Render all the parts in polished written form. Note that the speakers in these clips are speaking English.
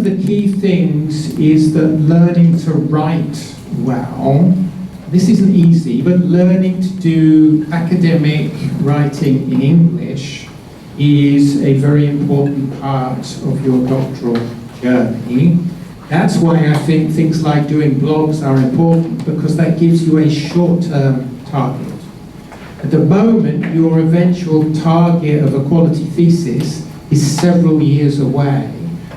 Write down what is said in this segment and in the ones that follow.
the key things is that learning to write well, this isn't easy, but learning to do academic writing in English is a very important part of your doctoral journey. That's why I think things like doing blogs are important, because that gives you a short-term target. At the moment, your eventual target of a quality thesis is several years away,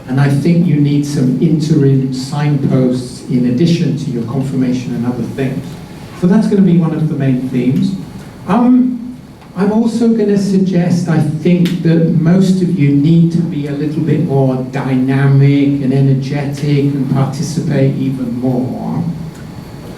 and I think you need some interim signposts in addition to your confirmation and other things. So that's going to be one of the main themes. I'm also going to suggest, I think, that most of you need to be a little bit more dynamic and energetic and participate even more.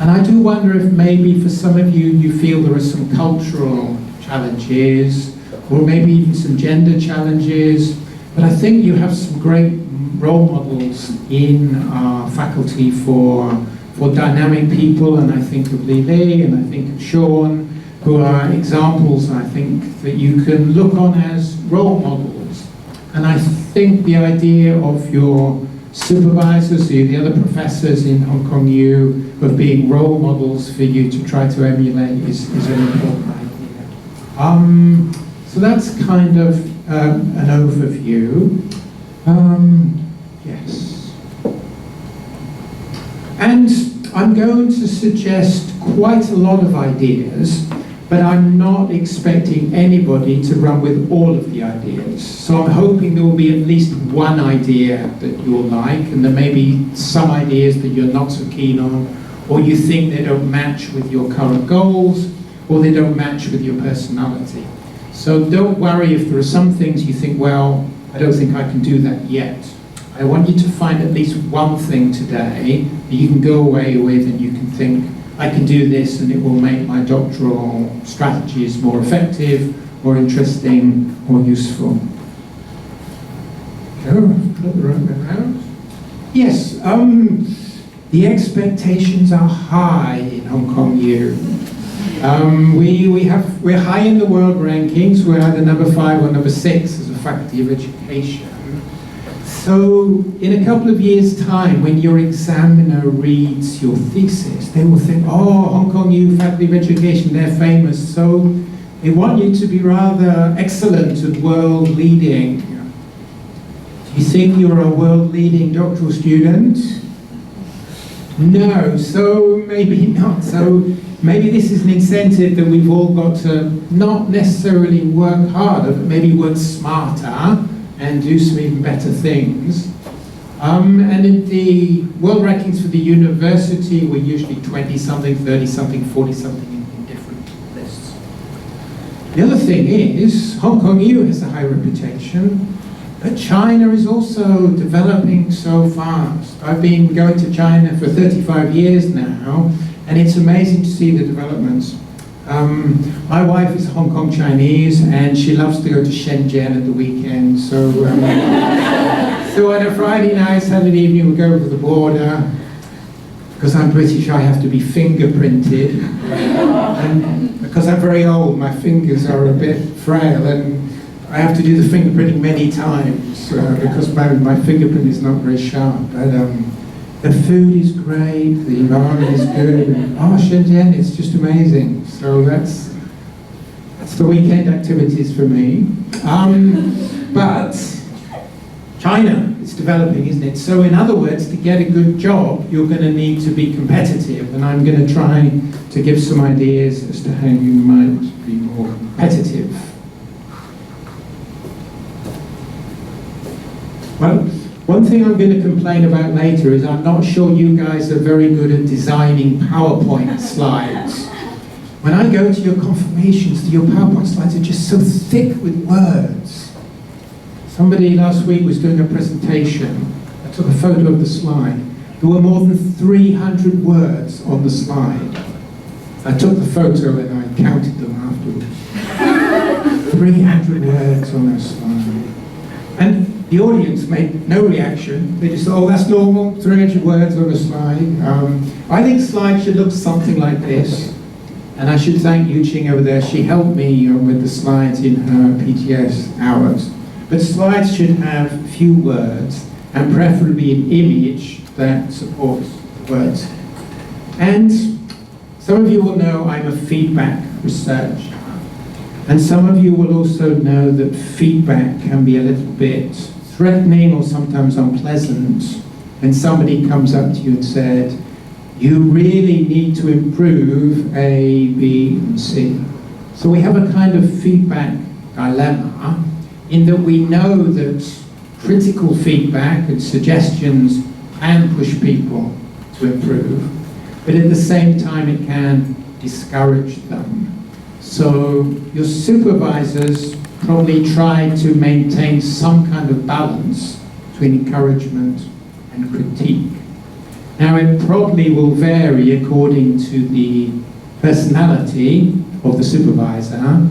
And I do wonder if maybe for some of you, you feel there are some cultural challenges, or maybe even some gender challenges. But I think you have some great role models in our faculty for dynamic people, and I think of Lily, and I think of Sean, who are examples, I think, that you can look on as role models. And I think the idea of your supervisors, the other professors in Hong Kong U, of being role models for you to try to emulate is an important idea. So that's kind of an overview. Yes. And I'm going to suggest quite a lot of ideas, but I'm not expecting anybody to run with all of the ideas. So I'm hoping there will be at least one idea that you'll like, and there may be some ideas that you're not so keen on, or you think they don't match with your current goals, or they don't match with your personality. So don't worry if there are some things you think, well, I don't think I can do that yet. I want you to find at least one thing today that you can go away with and you can think, I can do this and it will make my doctoral strategies more effective, more interesting, more useful. Yes, the expectations are high in Hong Kong U. We're high in the world rankings. We're either number 5 or number 6 as a faculty of education. So in a couple of years' time, when your examiner reads your thesis, they will think, oh, Hong Kong U faculty of education, they're famous. So they want you to be rather excellent and world-leading. Do you think you're a world-leading doctoral student? No, so maybe not. So maybe this is an incentive that we've all got to not necessarily work harder, but maybe work smarter and do some even better things. And in the world rankings for the university, we're usually 20-something, 30-something, 40-something in different lists. The other thing is, Hong Kong U has a high reputation, but China is also developing so fast. I've been going to China for 35 years now, and it's amazing to see the developments. My wife is Hong Kong Chinese, and she loves to go to Shenzhen at the weekend. So, so on a Friday night, Saturday evening, we go over the border. Because I'm British, I have to be fingerprinted. And because I'm very old, my fingers are a bit frail, and I have to do the fingerprinting many times because my fingerprint is not very sharp. But the food is great, the environment is good, and Shenzhen, it's just amazing. So that's the weekend activities for me. But China, it's developing, isn't it? So in other words, to get a good job, you're going to need to be competitive, and I'm going to try to give some ideas as to how you might be more competitive. Well, one thing I'm going to complain about later is I'm not sure you guys are very good at designing PowerPoint slides. When I go to your confirmations, your PowerPoint slides are just so thick with words. Somebody last week was doing a presentation. I took a photo of the slide. There were more than 300 words on the slide. I took the photo and I counted them afterwards. 300 words on a slide. And the audience made no reaction. They just thought, oh, that's normal, 300 words on a slide. I think slides should look something like this. And I should thank Yu Ching over there. She helped me with the slides in her PTS hours. But slides should have few words, and preferably an image that supports words. And some of you will know I'm a feedback researcher. And some of you will also know that feedback can be a little bit threatening or sometimes unpleasant when somebody comes up to you and said, you really need to improve A, B, and C. So we have a kind of feedback dilemma in that we know that critical feedback and suggestions can push people to improve, but at the same time it can discourage them. So your supervisors probably try to maintain some kind of balance between encouragement and critique. Now it probably will vary according to the personality of the supervisor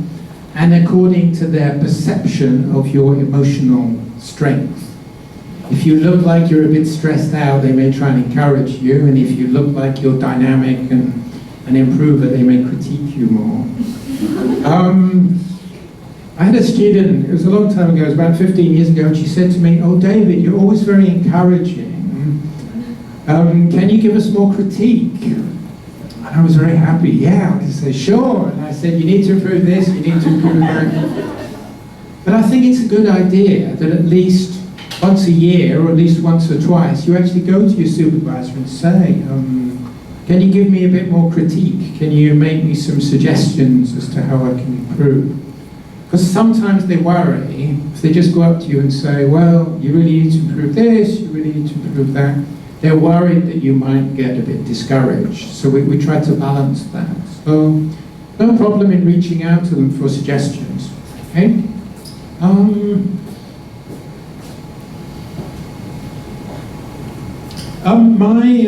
and according to their perception of your emotional strength. If you look like you're a bit stressed out, they may try and encourage you, and if you look like you're dynamic and an improver, they may critique you more. I had a student, it was a long time ago, it was about 15 years ago, and she said to me, oh David, you're always very encouraging. Can you give us more critique? And I was very happy, yeah. I said, sure. And I said, you need to improve this, you need to improve that. But I think it's a good idea that at least once a year, or at least once or twice, you actually go to your supervisor and say, can you give me a bit more critique? Can you make me some suggestions as to how I can improve? Because sometimes they worry, if they just go up to you and say, well, you really need to improve this, you really need to improve that, they're worried that you might get a bit discouraged. So we try to balance that. So no problem in reaching out to them for suggestions. Okay? My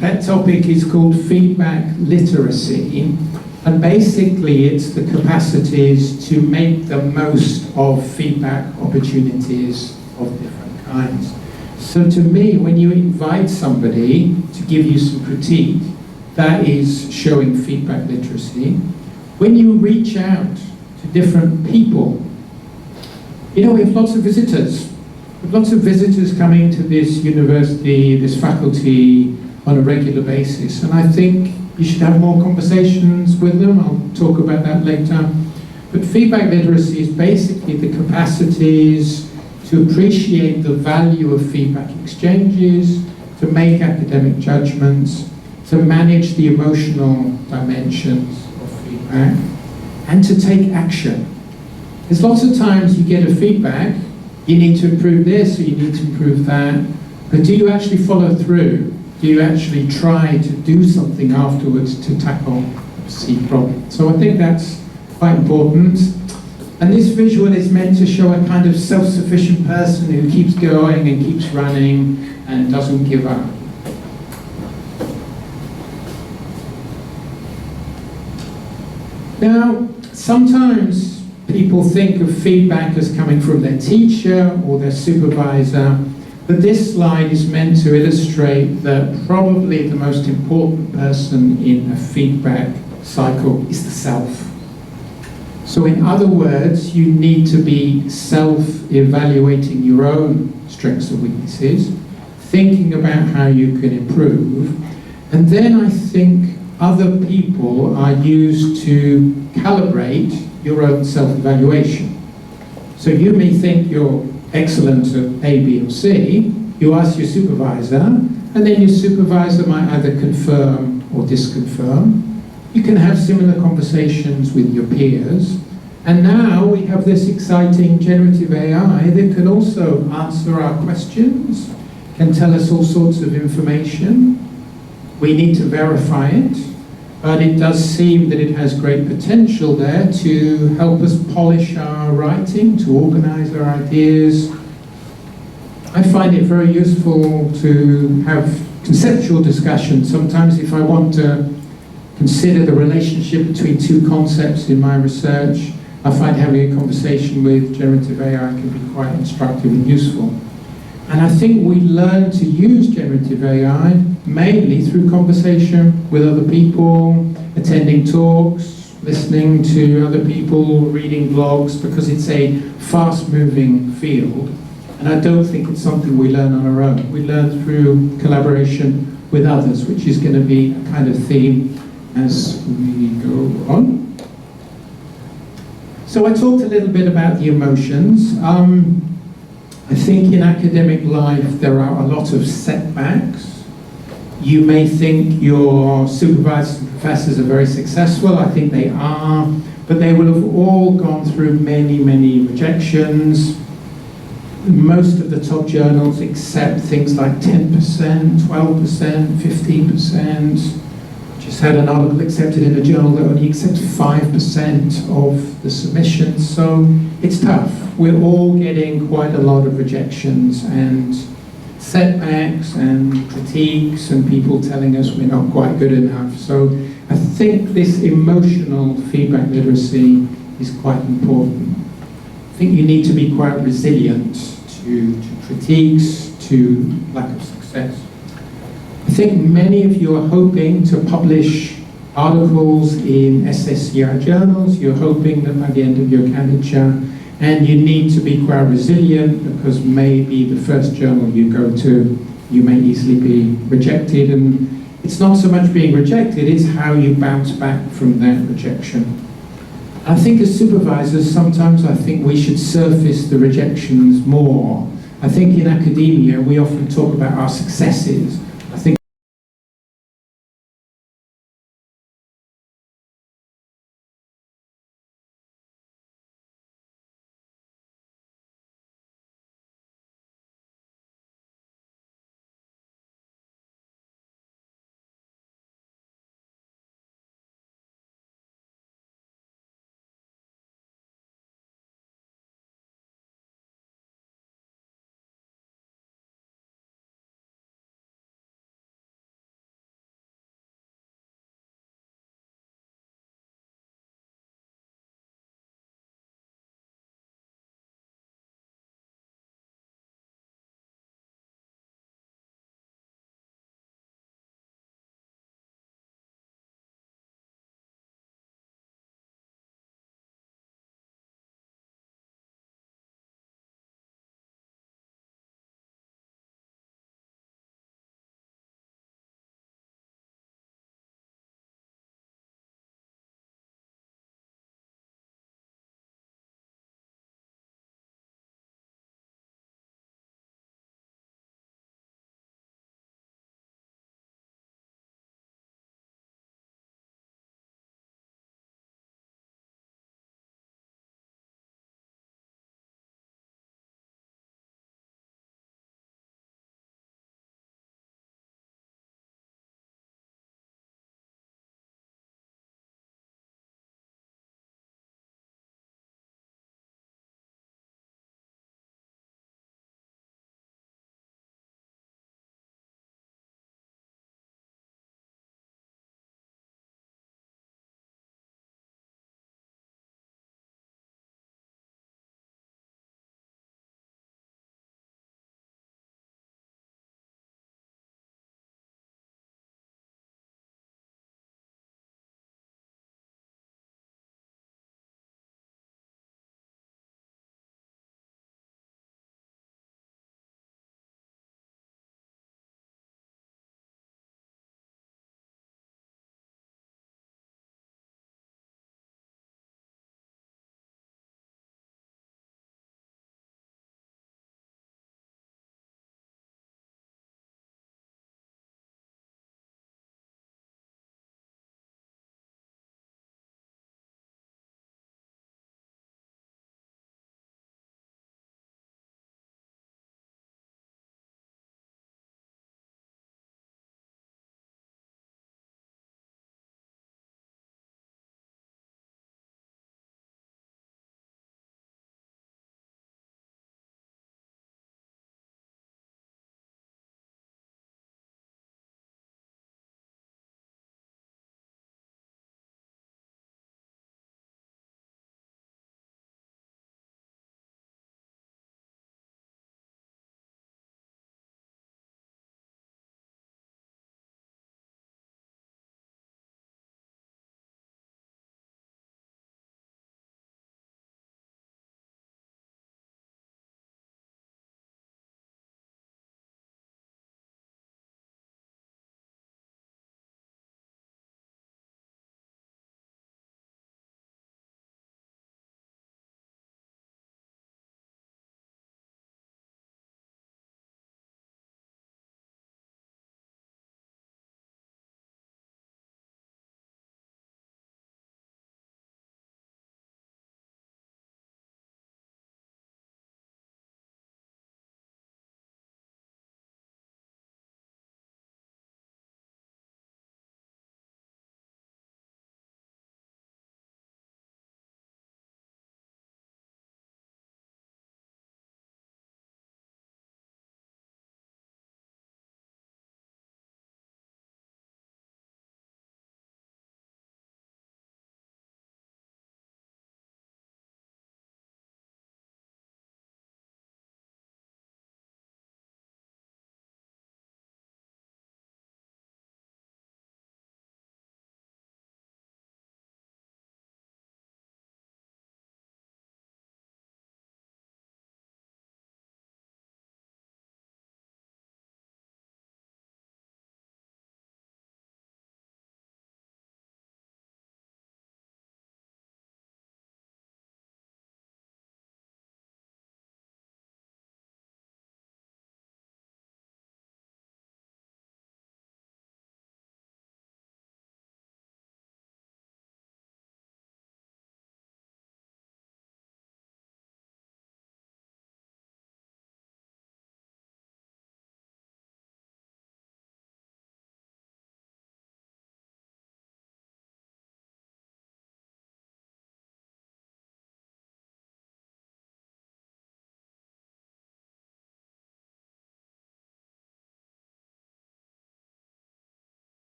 pet topic is called feedback literacy, and basically it's the capacities to make the most of feedback opportunities of different kinds. So to me, when you invite somebody to give you some critique, that is showing feedback literacy. When you reach out to different people, you know, we have lots of visitors. We have lots of visitors coming to this university, this faculty on a regular basis, and I think you should have more conversations with them. I'll talk about that later. But feedback literacy is basically the capacities to appreciate the value of feedback exchanges, to make academic judgments, to manage the emotional dimensions of feedback, and to take action. There's lots of times you get a feedback, you need to improve this or you need to improve that, but do you actually follow through? Do you actually try to do something afterwards to tackle a perceived problem? So I think that's quite important. And this visual is meant to show a kind of self-sufficient person who keeps going and keeps running and doesn't give up. Now, sometimes people think of feedback as coming from their teacher or their supervisor, but this slide is meant to illustrate that probably the most important person in a feedback cycle is the self. So in other words, you need to be self-evaluating your own strengths and weaknesses, thinking about how you can improve, and then I think other people are used to calibrate your own self-evaluation. So you may think you're excellent at A, B, or C, you ask your supervisor, and then your supervisor might either confirm or disconfirm. You can have similar conversations with your peers, and now we have this exciting generative AI that can also answer our questions, can tell us all sorts of information. We need to verify it, but it does seem that it has great potential there to help us polish our writing, to organize our ideas. I find it very useful to have conceptual discussions. Sometimes if I want to consider the relationship between two concepts in my research, I find having a conversation with generative AI can be quite instructive and useful. And I think we learn to use generative AI mainly through conversation with other people, attending talks, listening to other people, reading blogs, because it's a fast-moving field. And I don't think it's something we learn on our own. We learn through collaboration with others, which is going to be a kind of theme as we go on. So I talked a little bit about the emotions. I think in academic life there are a lot of setbacks. You may think your supervisors and professors are very successful. I think they are, but they will have all gone through many, many rejections. Most of the top journals accept things like 10%, 12%, 15%. Just had an article accepted in a journal that only accepts 5% of the submissions, so it's tough. We're all getting quite a lot of rejections and setbacks and critiques and people telling us we're not quite good enough. So I think this emotional feedback literacy is quite important. I think you need to be quite resilient to critiques, to lack of success. I think many of you are hoping to publish articles in SSCI journals. You're hoping that by the end of your candidature, and you need to be quite resilient because maybe the first journal you go to, you may easily be rejected. And it's not so much being rejected, it's how you bounce back from that rejection. I think as supervisors, sometimes I think we should surface the rejections more. I think in academia, we often talk about our successes. I think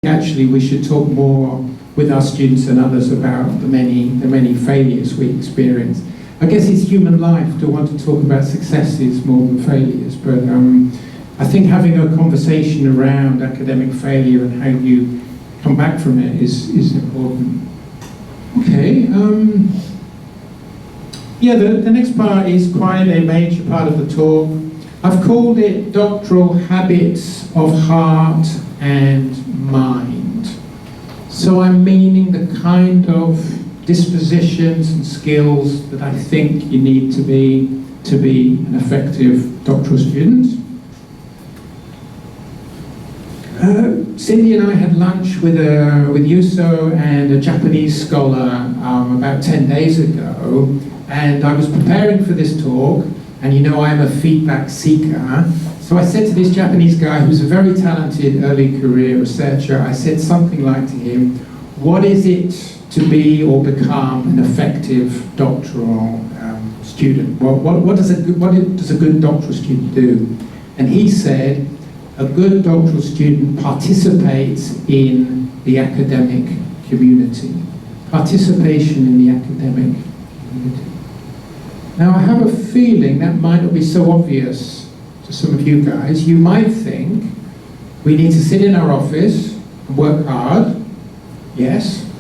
actually we should talk more with our students and others about the many failures we experience. I guess it's human life to want to talk about successes more than failures, but I think having a conversation around academic failure and how you come back from it is important. Okay, yeah, the next part is quite a major part of the talk. I've called it Doctoral Habits of Heart and Mind. So I'm meaning the kind of dispositions and skills that I think you need to be an effective doctoral student. Cindy and I had lunch with Yuso and a Japanese scholar about 10 days ago, and I was preparing for this talk, and you know I'm a feedback seeker, so I said to this Japanese guy who's a very talented early career researcher, I said something like to him, what is it to be or become an effective doctoral student? What does a good doctoral student do? And he said, a good doctoral student participates in the academic community. Participation in the academic community. Now I have a feeling that might not be so obvious to some of you guys. You might think we need to sit in our office and work hard. Yes.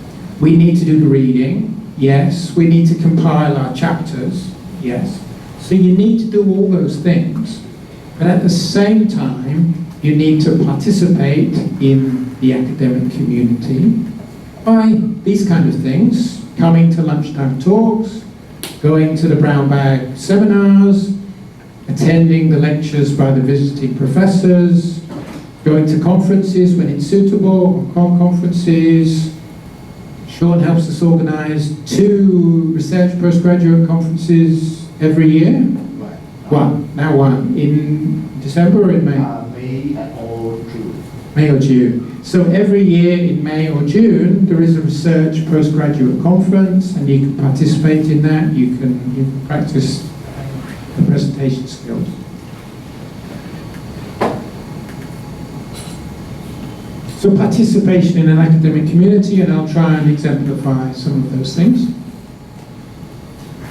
We need to do the reading. Yes. We need to compile our chapters. Yes. So you need to do all those things. But at the same time, you need to participate in the academic community by these kind of things, coming to lunchtime talks, going to the brown bag seminars, attending the lectures by the visiting professors, going to conferences when it's suitable, conferences. Sean helps us organize 2 research postgraduate conferences every year. Now one. In December or in May? May or June. May or June. So every year in May or June, there is a research postgraduate conference, and you can participate in that. You can practice the presentation skills. So participation in an academic community, and I'll try and exemplify some of those things.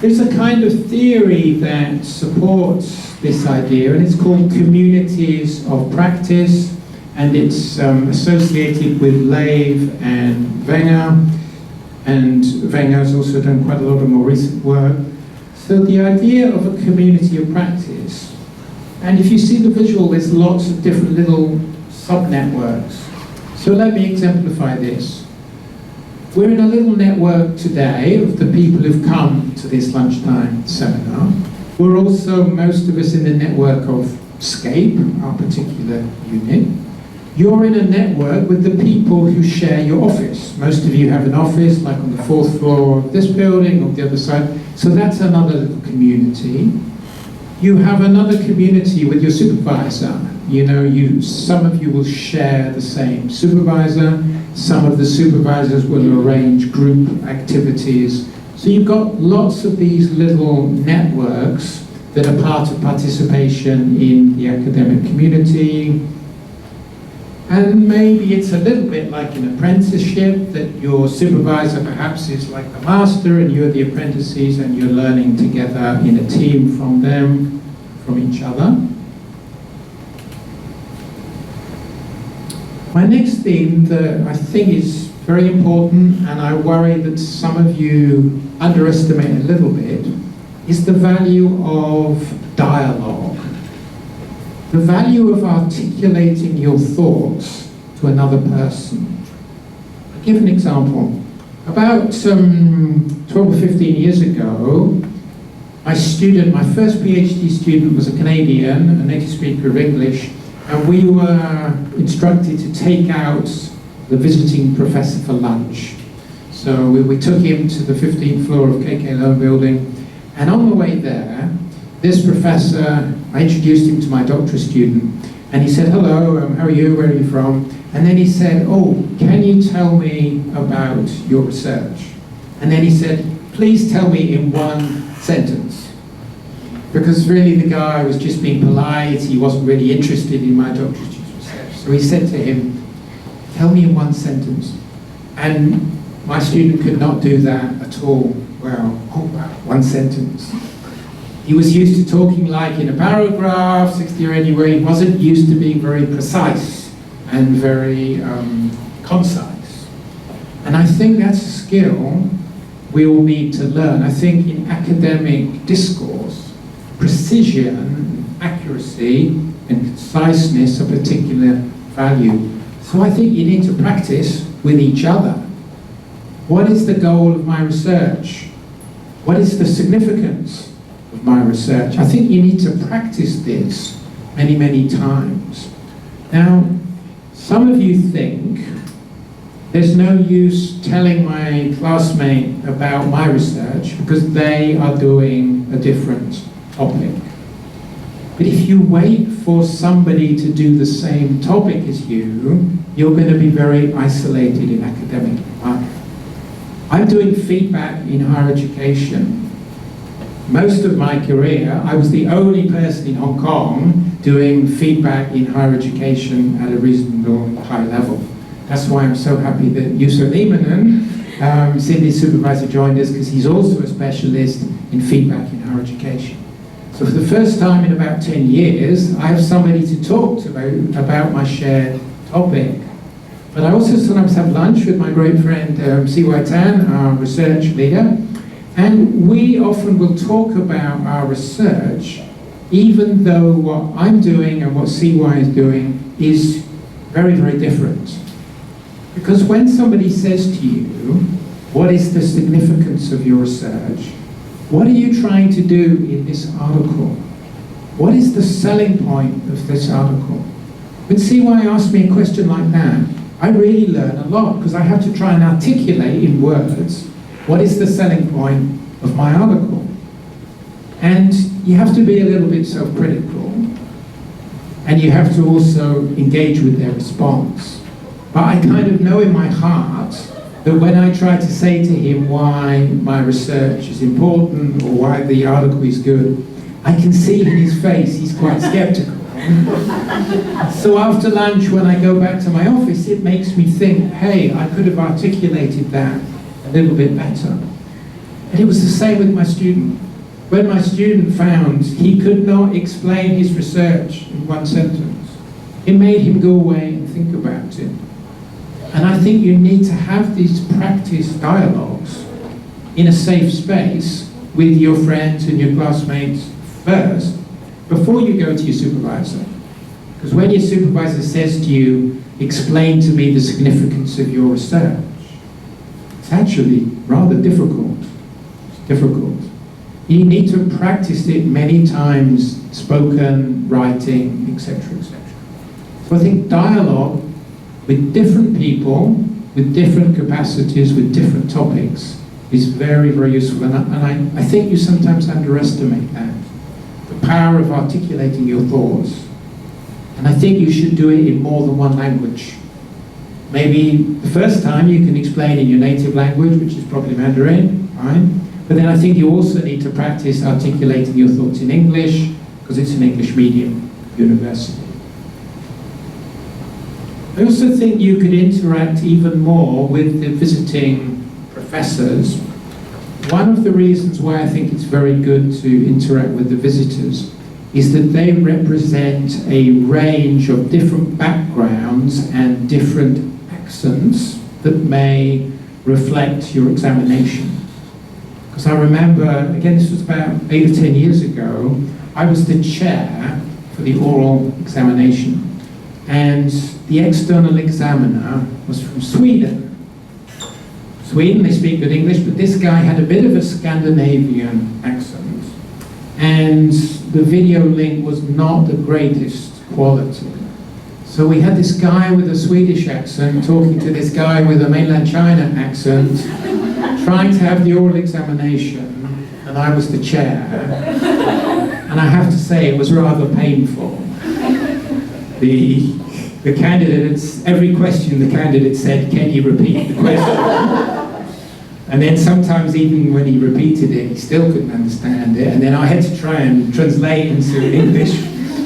There's a kind of theory that supports this idea, and it's called communities of practice, and it's associated with Lev and Wenger, and Wenger has also done quite a lot of more recent work. So the idea of a community of practice, and if you see the visual, there's lots of different little sub-networks. So let me exemplify this. We're in a little network today of the people who've come to this lunchtime seminar. We're also, most of us, in the network of SCAPE, our particular unit. You're in a network with the people who share your office. Most of you have an office, like on the 4th floor of this building or the other side. So that's another little community. You have another community with your supervisor. You know, some of you will share the same supervisor. Some of the supervisors will arrange group activities. So you've got lots of these little networks that are part of participation in the academic community. And maybe it's a little bit like an apprenticeship, that your supervisor perhaps is like the master and you're the apprentices, and you're learning together in a team from them, from each other. My next theme that I think is very important, and I worry that some of you underestimate a little bit, is the value of dialogue. The value of articulating your thoughts to another person. I'll give an example. About 12 or 15 years ago, my first PhD student was a Canadian, a native speaker of English, and we were instructed to take out the visiting professor for lunch. So we took him to the 15th floor of KK Loan Building, and on the way there, this professor, I introduced him to my doctoral student, and he said, hello, how are you, where are you from? And then he said, oh, can you tell me about your research? And then he said, please tell me in 1 sentence. Because really the guy was just being polite, he wasn't really interested in my doctoral student's research. So he said to him, tell me in one sentence. And my student could not do that at all. Well, one sentence. He was used to talking like in a paragraph, 60 or anywhere. He wasn't used to being very precise and very concise. And I think that's a skill we all need to learn. I think in academic discourse, precision, accuracy, and conciseness are particular value. So I think you need to practice with each other. What is the goal of my research? What is the significance of my research? I think you need to practice this many, many times. Now, some of you think there's no use telling my classmate about my research because they are doing a different topic. But if you wait for somebody to do the same topic as you, you're going to be very isolated in academic life. I'm doing feedback in higher education. Most of my career, I was the only person in Hong Kong doing feedback in higher education at a reasonable high level. That's why I'm so happy that Yusuf Limanen, Cindy's supervisor, joined us, because he's also a specialist in feedback in higher education. So for the first time in about 10 years, I have somebody to talk to about my shared topic. But I also sometimes have lunch with my great friend CY Tan, our research leader, and we often will talk about our research, even though what I'm doing and what CY is doing is very, very different. Because when somebody says to you, what is the significance of your research? What are you trying to do in this article? What is the selling point of this article? When CY asks me a question like that, I really learn a lot, because I have to try and articulate in words what is the selling point of my article. And you have to be a little bit self-critical, and you have to also engage with their response. But I kind of know in my heart that when I try to say to him why my research is important or why the article is good, I can see in his face he's quite skeptical. So after lunch, when I go back to my office, it makes me think, hey, I could have articulated that a little bit better. And it was the same with my student. When my student found he could not explain his research in one sentence, it made him go away and think about it. And I think you need to have these practice dialogues in a safe space with your friends and your classmates first, before you go to your supervisor. Because when your supervisor says to you, explain to me the significance of your research, it's actually rather difficult. It's difficult. You need to practice it many times, spoken, writing, etc., etc. So I think dialogue with different people, with different capacities, with different topics, is very, very useful. And I think you sometimes underestimate that. The power of articulating your thoughts. And I think you should do it in more than one language. Maybe the first time you can explain in your native language, which is probably Mandarin, fine. But then I think you also need to practice articulating your thoughts in English, because it's an English medium university. I also think you could interact even more with the visiting professors. One of the reasons why I think it's very good to interact with the visitors is that they represent a range of different backgrounds and different accents that may reflect your examination. Because I remember, again, this was about 8 or 10 years ago, I was the chair for the oral examination. And the external examiner was from Sweden. Sweden, they speak good English, but this guy had a bit of a Scandinavian accent. And the video link was not the greatest quality. So we had this guy with a Swedish accent talking to this guy with a mainland China accent, trying to have the oral examination, and I was the chair. And I have to say, it was rather painful. The candidates, every question the candidate said, can you repeat the question? And then sometimes even when he repeated it, he still couldn't understand it. And then I had to try and translate into English,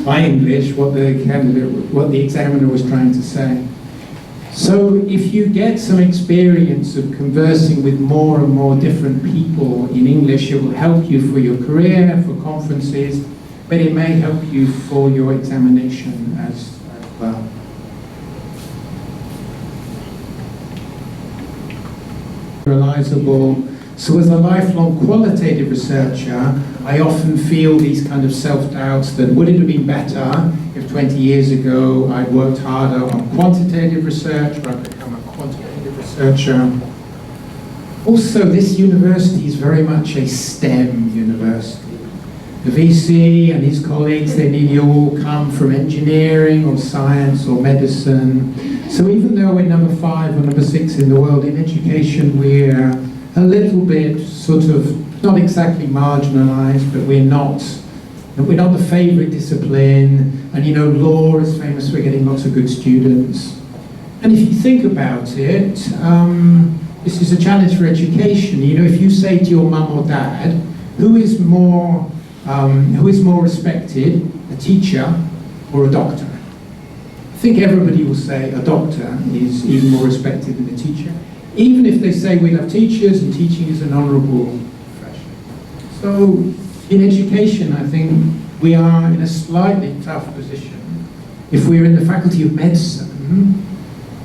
my English, what the examiner was trying to say. So if you get some experience of conversing with more and more different people in English, it will help you for your career, for conferences, but it may help you for your examination as well. Realizable. So as a lifelong qualitative researcher, I often feel these kind of self-doubts that would it have been better if 20 years ago I'd worked harder on quantitative research, or I'd become a quantitative researcher. Also, this university is very much a STEM university. The VC and his colleagues, they nearly all come from engineering or science or medicine. So even though we're number 5 or number 6 in the world in education, we're a little bit sort of, not exactly marginalized, but we're not the favorite discipline. And you know, law is famous for getting lots of good students. And if you think about it, this is a challenge for education. You know, if you say to your mum or dad, who is more respected, a teacher or a doctor? I think everybody will say a doctor is even more respected than a teacher, even if they say we love teachers and teaching is an honourable profession. So in education, I think we are in a slightly tough position. If we're in the Faculty of Medicine,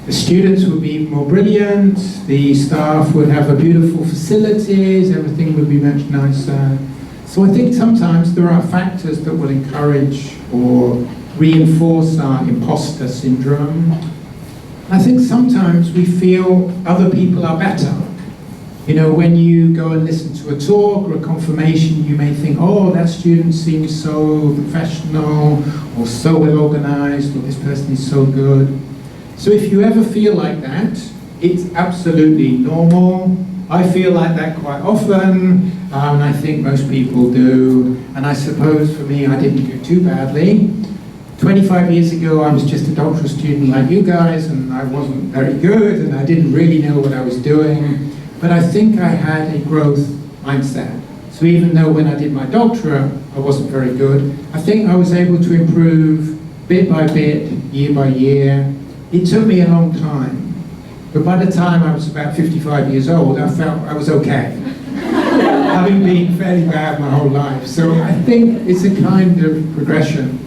the students would be more brilliant, the staff would have a beautiful facilities, everything would be much nicer. So I think sometimes there are factors that will encourage or reinforce our imposter syndrome. I think sometimes we feel other people are better. You know, when you go and listen to a talk or a confirmation, you may think, oh, that student seems so professional or so well organized, or this person is so good. So if you ever feel like that, it's absolutely normal. I feel like that quite often, and I think most people do. And I suppose for me, I didn't do too badly. 25 years ago, I was just a doctoral student like you guys, and I wasn't very good, and I didn't really know what I was doing. But I think I had a growth mindset. So even though when I did my doctorate, I wasn't very good, I think I was able to improve bit by bit, year by year. It took me a long time. But by the time I was about 55 years old, I felt I was okay, having been fairly bad my whole life. So I think it's a kind of progression.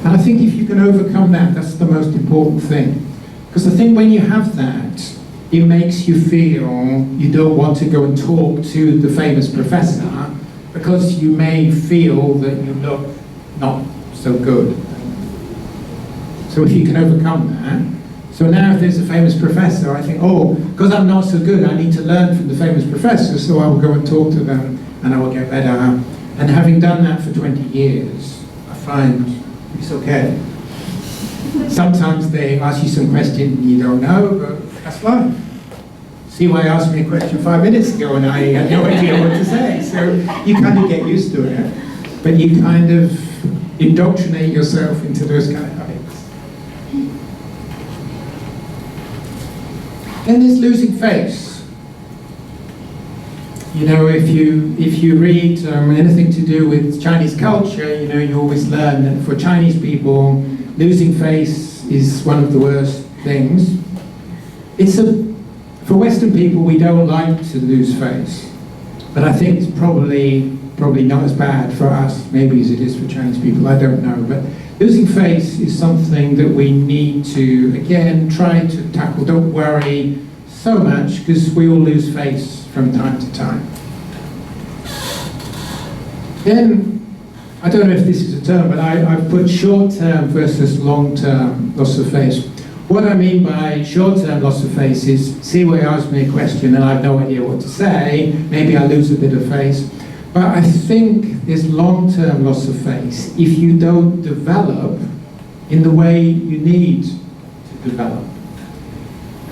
And I think if you can overcome that, that's the most important thing. Because I think when you have that, it makes you feel you don't want to go and talk to the famous professor, because you may feel that you look not so good. So if you can overcome that, so now if there's a famous professor, I think, oh, because I'm not so good, I need to learn from the famous professor, so I will go and talk to them and I will get better. And having done that for 20 years, I find it's okay. Sometimes they ask you some question you don't know, but that's fine. See why asked me a question 5 minutes ago and I had no idea what to say. So you kind of get used to it, but you kind of indoctrinate yourself into those kind of habits. Then there's losing face. You know, if you read anything to do with Chinese culture, you know, you always learn that for Chinese people, losing face is one of the worst things. For Western people, we don't like to lose face, but I think it's probably not as bad for us, maybe as it is for Chinese people, I don't know. But losing face is something that we need to, again, try to tackle. Don't worry so much, because we all lose face from time to time. Then, I don't know if this is a term, but I've put short-term versus long-term loss of face. What I mean by short-term loss of face is, see where you ask me a question and I have no idea what to say, maybe I lose a bit of face. But I think there's long-term loss of face if you don't develop in the way you need to develop.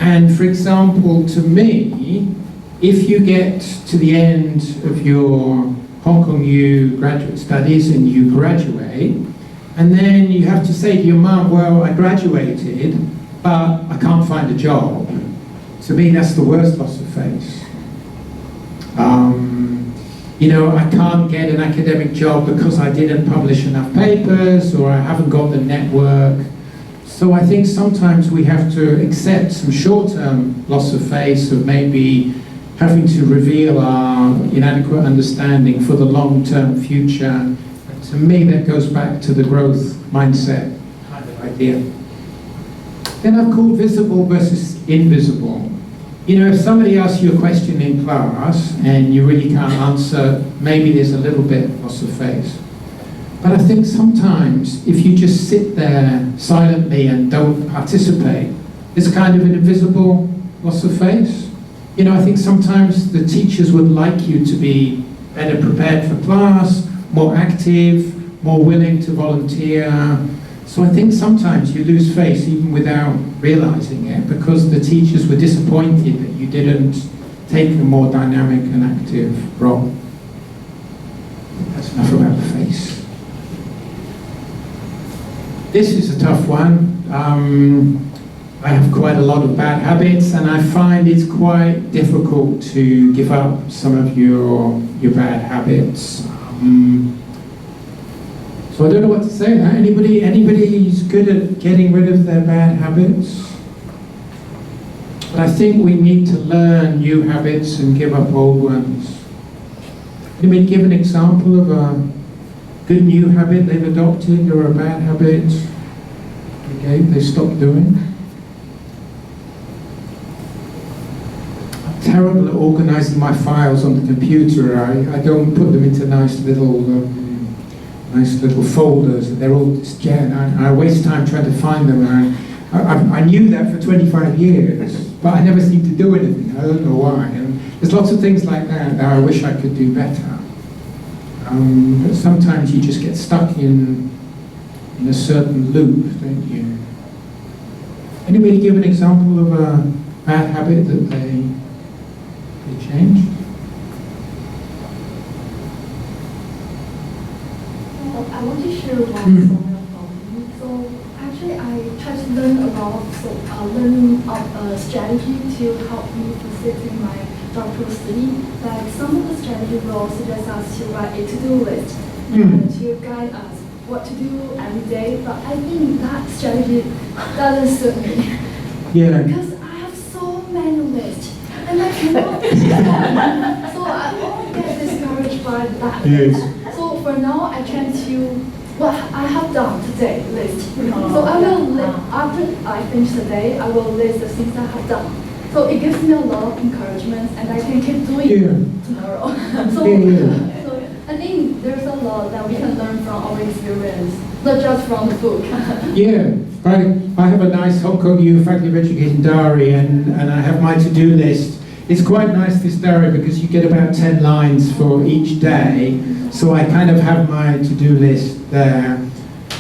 And for example, to me, if you get to the end of your Hong Kong U graduate studies and you graduate, and then you have to say to your mum, well, I graduated, but I can't find a job. To me, that's the worst loss of face. you know, I can't get an academic job because I didn't publish enough papers, or I haven't got the network. So I think sometimes we have to accept some short-term loss of face of maybe having to reveal our inadequate understanding for the long-term future. And to me, that goes back to the growth mindset kind of idea. Then I've called visible versus invisible. You know, if somebody asks you a question in class and you really can't answer, maybe there's a little bit loss of face. But I think sometimes if you just sit there silently and don't participate, it's kind of an invisible loss of face. You know, I think sometimes the teachers would like you to be better prepared for class, more active, more willing to volunteer. So I think sometimes you lose face even without realizing it, because the teachers were disappointed that you didn't take a more dynamic and active role. That's enough about the face. This is a tough one. I have quite a lot of bad habits, and I find it's quite difficult to give up some of your bad habits. So I don't know what to say now. Anybody who's good at getting rid of their bad habits? But I think we need to learn new habits and give up old ones. Anybody give an example of a good new habit they've adopted, or a bad habit they stopped doing? I'm terrible at organising my files on the computer. I don't put them into nice little folders. They're all disjointed. I waste time trying to find them. I knew that for 25 years, but I never seem to do anything. I don't know why. And there's lots of things like that I wish I could do better. But sometimes you just get stuck in a certain loop, don't you? Anybody give an example of a bad habit that they changed? Well, I want to share one story about me. So actually, I try to learn about learning of strategy to help me facilitate my doctoral study. Like some of the strategy will suggest us to write a to-do list to guide us what to do every day. But I think that strategy doesn't suit me. Yeah. Because I have so many lists and I cannot do them. So I always get discouraged by that. Yes. So for now, I try to what I have done today list. So I will after I finish the day, I will list the things I have done. So it gives me a lot of encouragement, and I can keep doing it tomorrow. So I think there's a lot that we can learn from our experience, not just from the book. Yeah, I have a nice Hong Kong U Faculty of Education diary, and I have my to-do list. It's quite nice, this diary, because you get about 10 lines for each day. So I kind of have my to-do list there.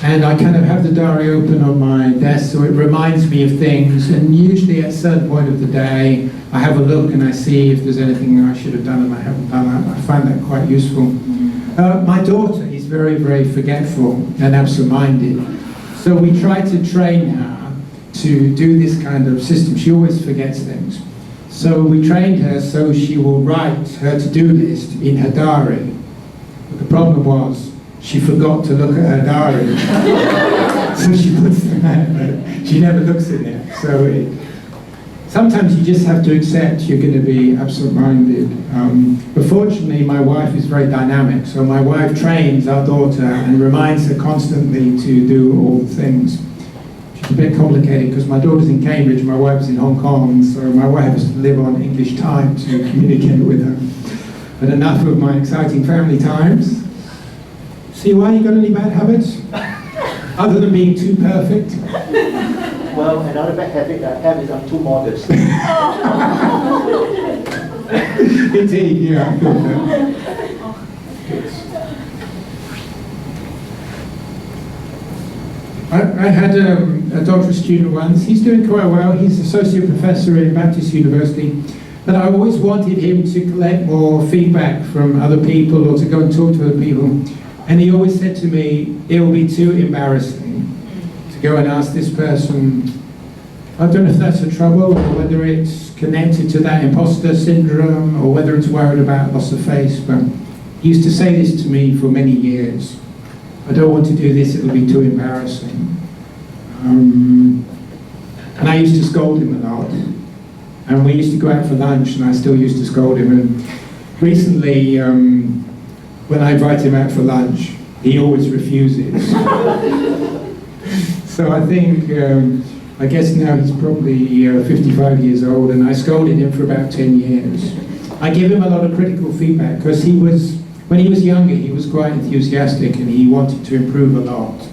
And I kind of have the diary open on my desk, so it reminds me of things. And usually at a certain point of the day, I have a look and I see if there's anything I should have done and I haven't done. I find that quite useful. My daughter is very, very forgetful and absent-minded. So we try to train her to do this kind of system. She always forgets things. So we trained her so she will write her to-do list in her diary. But the problem was, she forgot to look at her diary. So she puts them out, she never looks in it. So sometimes you just have to accept you're going to be absent-minded. But fortunately, my wife is very dynamic. So my wife trains our daughter and reminds her constantly to do all the things. It's a bit complicated because my daughter's in Cambridge, my wife's in Hong Kong, so my wife has to live on English time to communicate with her. But enough of my exciting family times. See, why you got any bad habits? Other than being too perfect? Well, another bad habit I have is I'm too modest. Indeed, yeah. I had a doctoral student once. He's doing quite well. He's associate professor in Baptist University. But I always wanted him to collect more feedback from other people or to go and talk to other people. And he always said to me, it will be too embarrassing to go and ask this person. I don't know if that's a trouble or whether it's connected to that imposter syndrome or whether it's worried about loss of face, but He used to say this to me for many years. I don't want to do this, it'll be too embarrassing. And I used to scold him a lot. And we used to go out for lunch, and I still used to scold him. And recently, when I invite him out for lunch, he always refuses. So I think, I guess now he's probably 55 years old, and I scolded him for about 10 years. I give him a lot of critical feedback, because when he was younger, he was quite enthusiastic, and he wanted to improve a lot.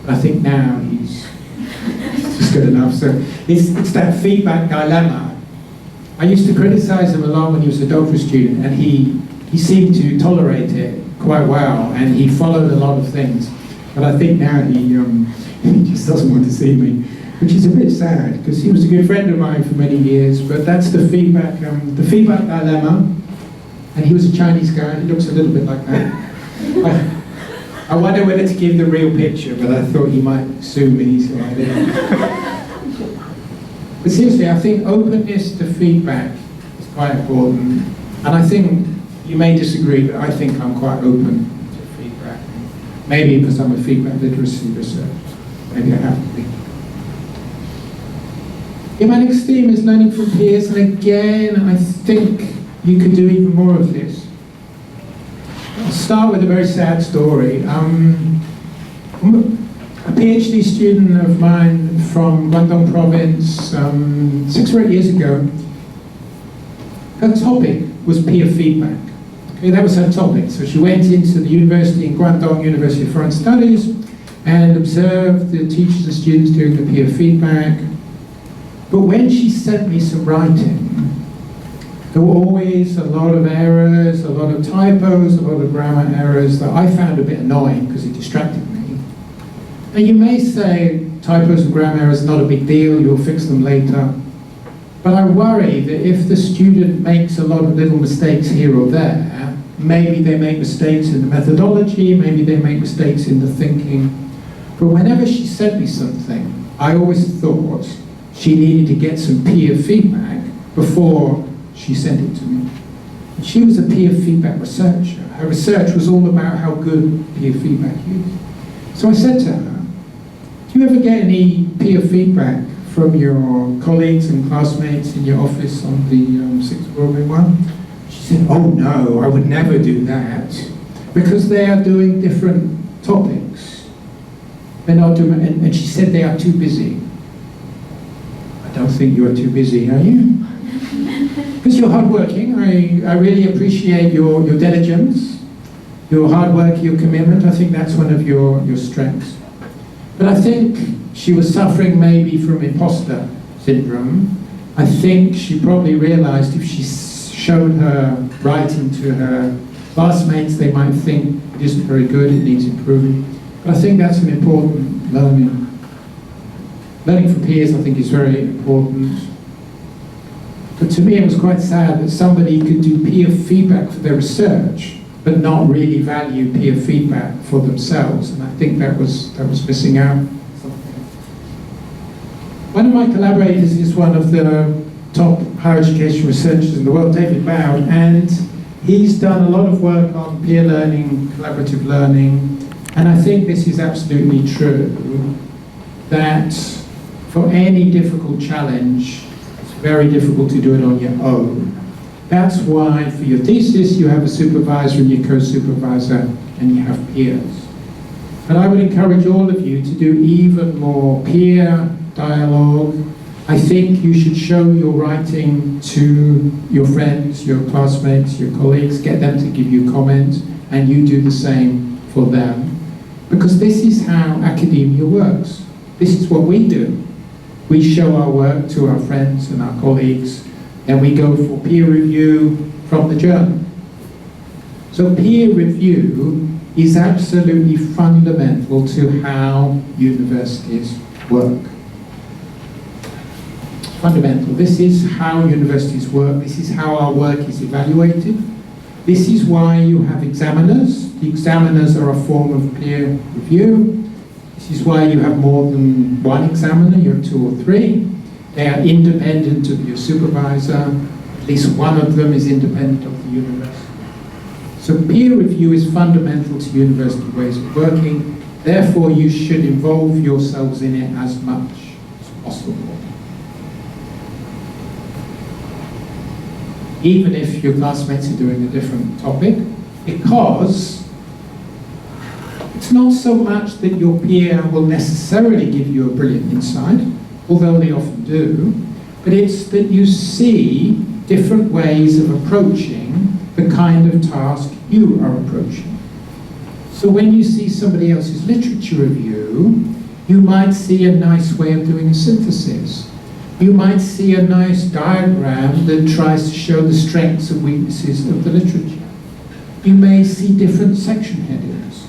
I think now he's just good enough. So it's that feedback dilemma. I used to criticize him a lot when he was a doctoral student, and he seemed to tolerate it quite well, and he followed a lot of things. But I think now he just doesn't want to see me, which is a bit sad, because he was a good friend of mine for many years. But that's the feedback dilemma. And he was a Chinese guy. He looks a little bit like that. I wonder whether to give the real picture, but I thought he might sue me, so I didn't. But seriously, I think openness to feedback is quite important. And I think you may disagree, but I think I'm quite open to feedback. Maybe because I'm a feedback literacy researcher. Maybe I have to be. My next theme is learning from peers, and again, I think you could do even more of this. I'll start with a very sad story. A PhD student of mine from Guangdong province, 6 or 8 years ago, her topic was peer feedback. Okay, that was her topic. So she went into the university in Guangdong, University of Foreign Studies, and observed the teachers and students doing the peer feedback. But when she sent me some writing, there were always a lot of errors, a lot of typos, a lot of grammar errors that I found a bit annoying because it distracted me. Now you may say typos and grammar errors not a big deal, you'll fix them later. But I worry that if the student makes a lot of little mistakes here or there, maybe they make mistakes in the methodology, maybe they make mistakes in the thinking. But whenever she sent me something, I always thought she needed to get some peer feedback before she sent it to me. She was a peer feedback researcher. Her research was all about how good peer feedback is. So I said to her, do you ever get any peer feedback from your colleagues and classmates in your office on the Sixth Broadway one? She said, oh no, I would never do that, because they are doing different topics. They're not doing, and she said they are too busy. I don't think you are too busy, are you? Because you're hardworking. I really appreciate your diligence, your hard work, your commitment. I think that's one of your strengths. But I think she was suffering maybe from imposter syndrome. I think she probably realized if she showed her writing to her classmates, they might think it isn't very good, it needs improving. But I think that's an important learning. Learning from peers, I think, is very important. But to me, it was quite sad that somebody could do peer feedback for their research, but not really value peer feedback for themselves. And I think that was missing out something. One of my collaborators is one of the top higher education researchers in the world, David Bound, and he's done a lot of work on peer learning, collaborative learning, and I think this is absolutely true, that for any difficult challenge, it's very difficult to do it on your own. That's why for your thesis you have a supervisor and your co-supervisor and you have peers. And I would encourage all of you to do even more peer dialogue. I think you should show your writing to your friends, your classmates, your colleagues, get them to give you comments, and you do the same for them. Because this is how academia works. This is what we do. We show our work to our friends and our colleagues, and we go for peer review from the journal. So peer review is absolutely fundamental to how universities work. Fundamental. This is how universities work. This is how our work is evaluated. This is why you have examiners. The examiners are a form of peer review. This is why you have more than one examiner. You have 2 or 3. They are independent of your supervisor. At least one of them is independent of the university. So peer review is fundamental to university ways of working, therefore you should involve yourselves in it as much as possible. Even if your classmates are doing a different topic, because it's not so much that your peer will necessarily give you a brilliant insight, although they often do, but it's that you see different ways of approaching the kind of task you are approaching. So when you see somebody else's literature review, you might see a nice way of doing a synthesis. You might see a nice diagram that tries to show the strengths and weaknesses of the literature. You may see different section headings.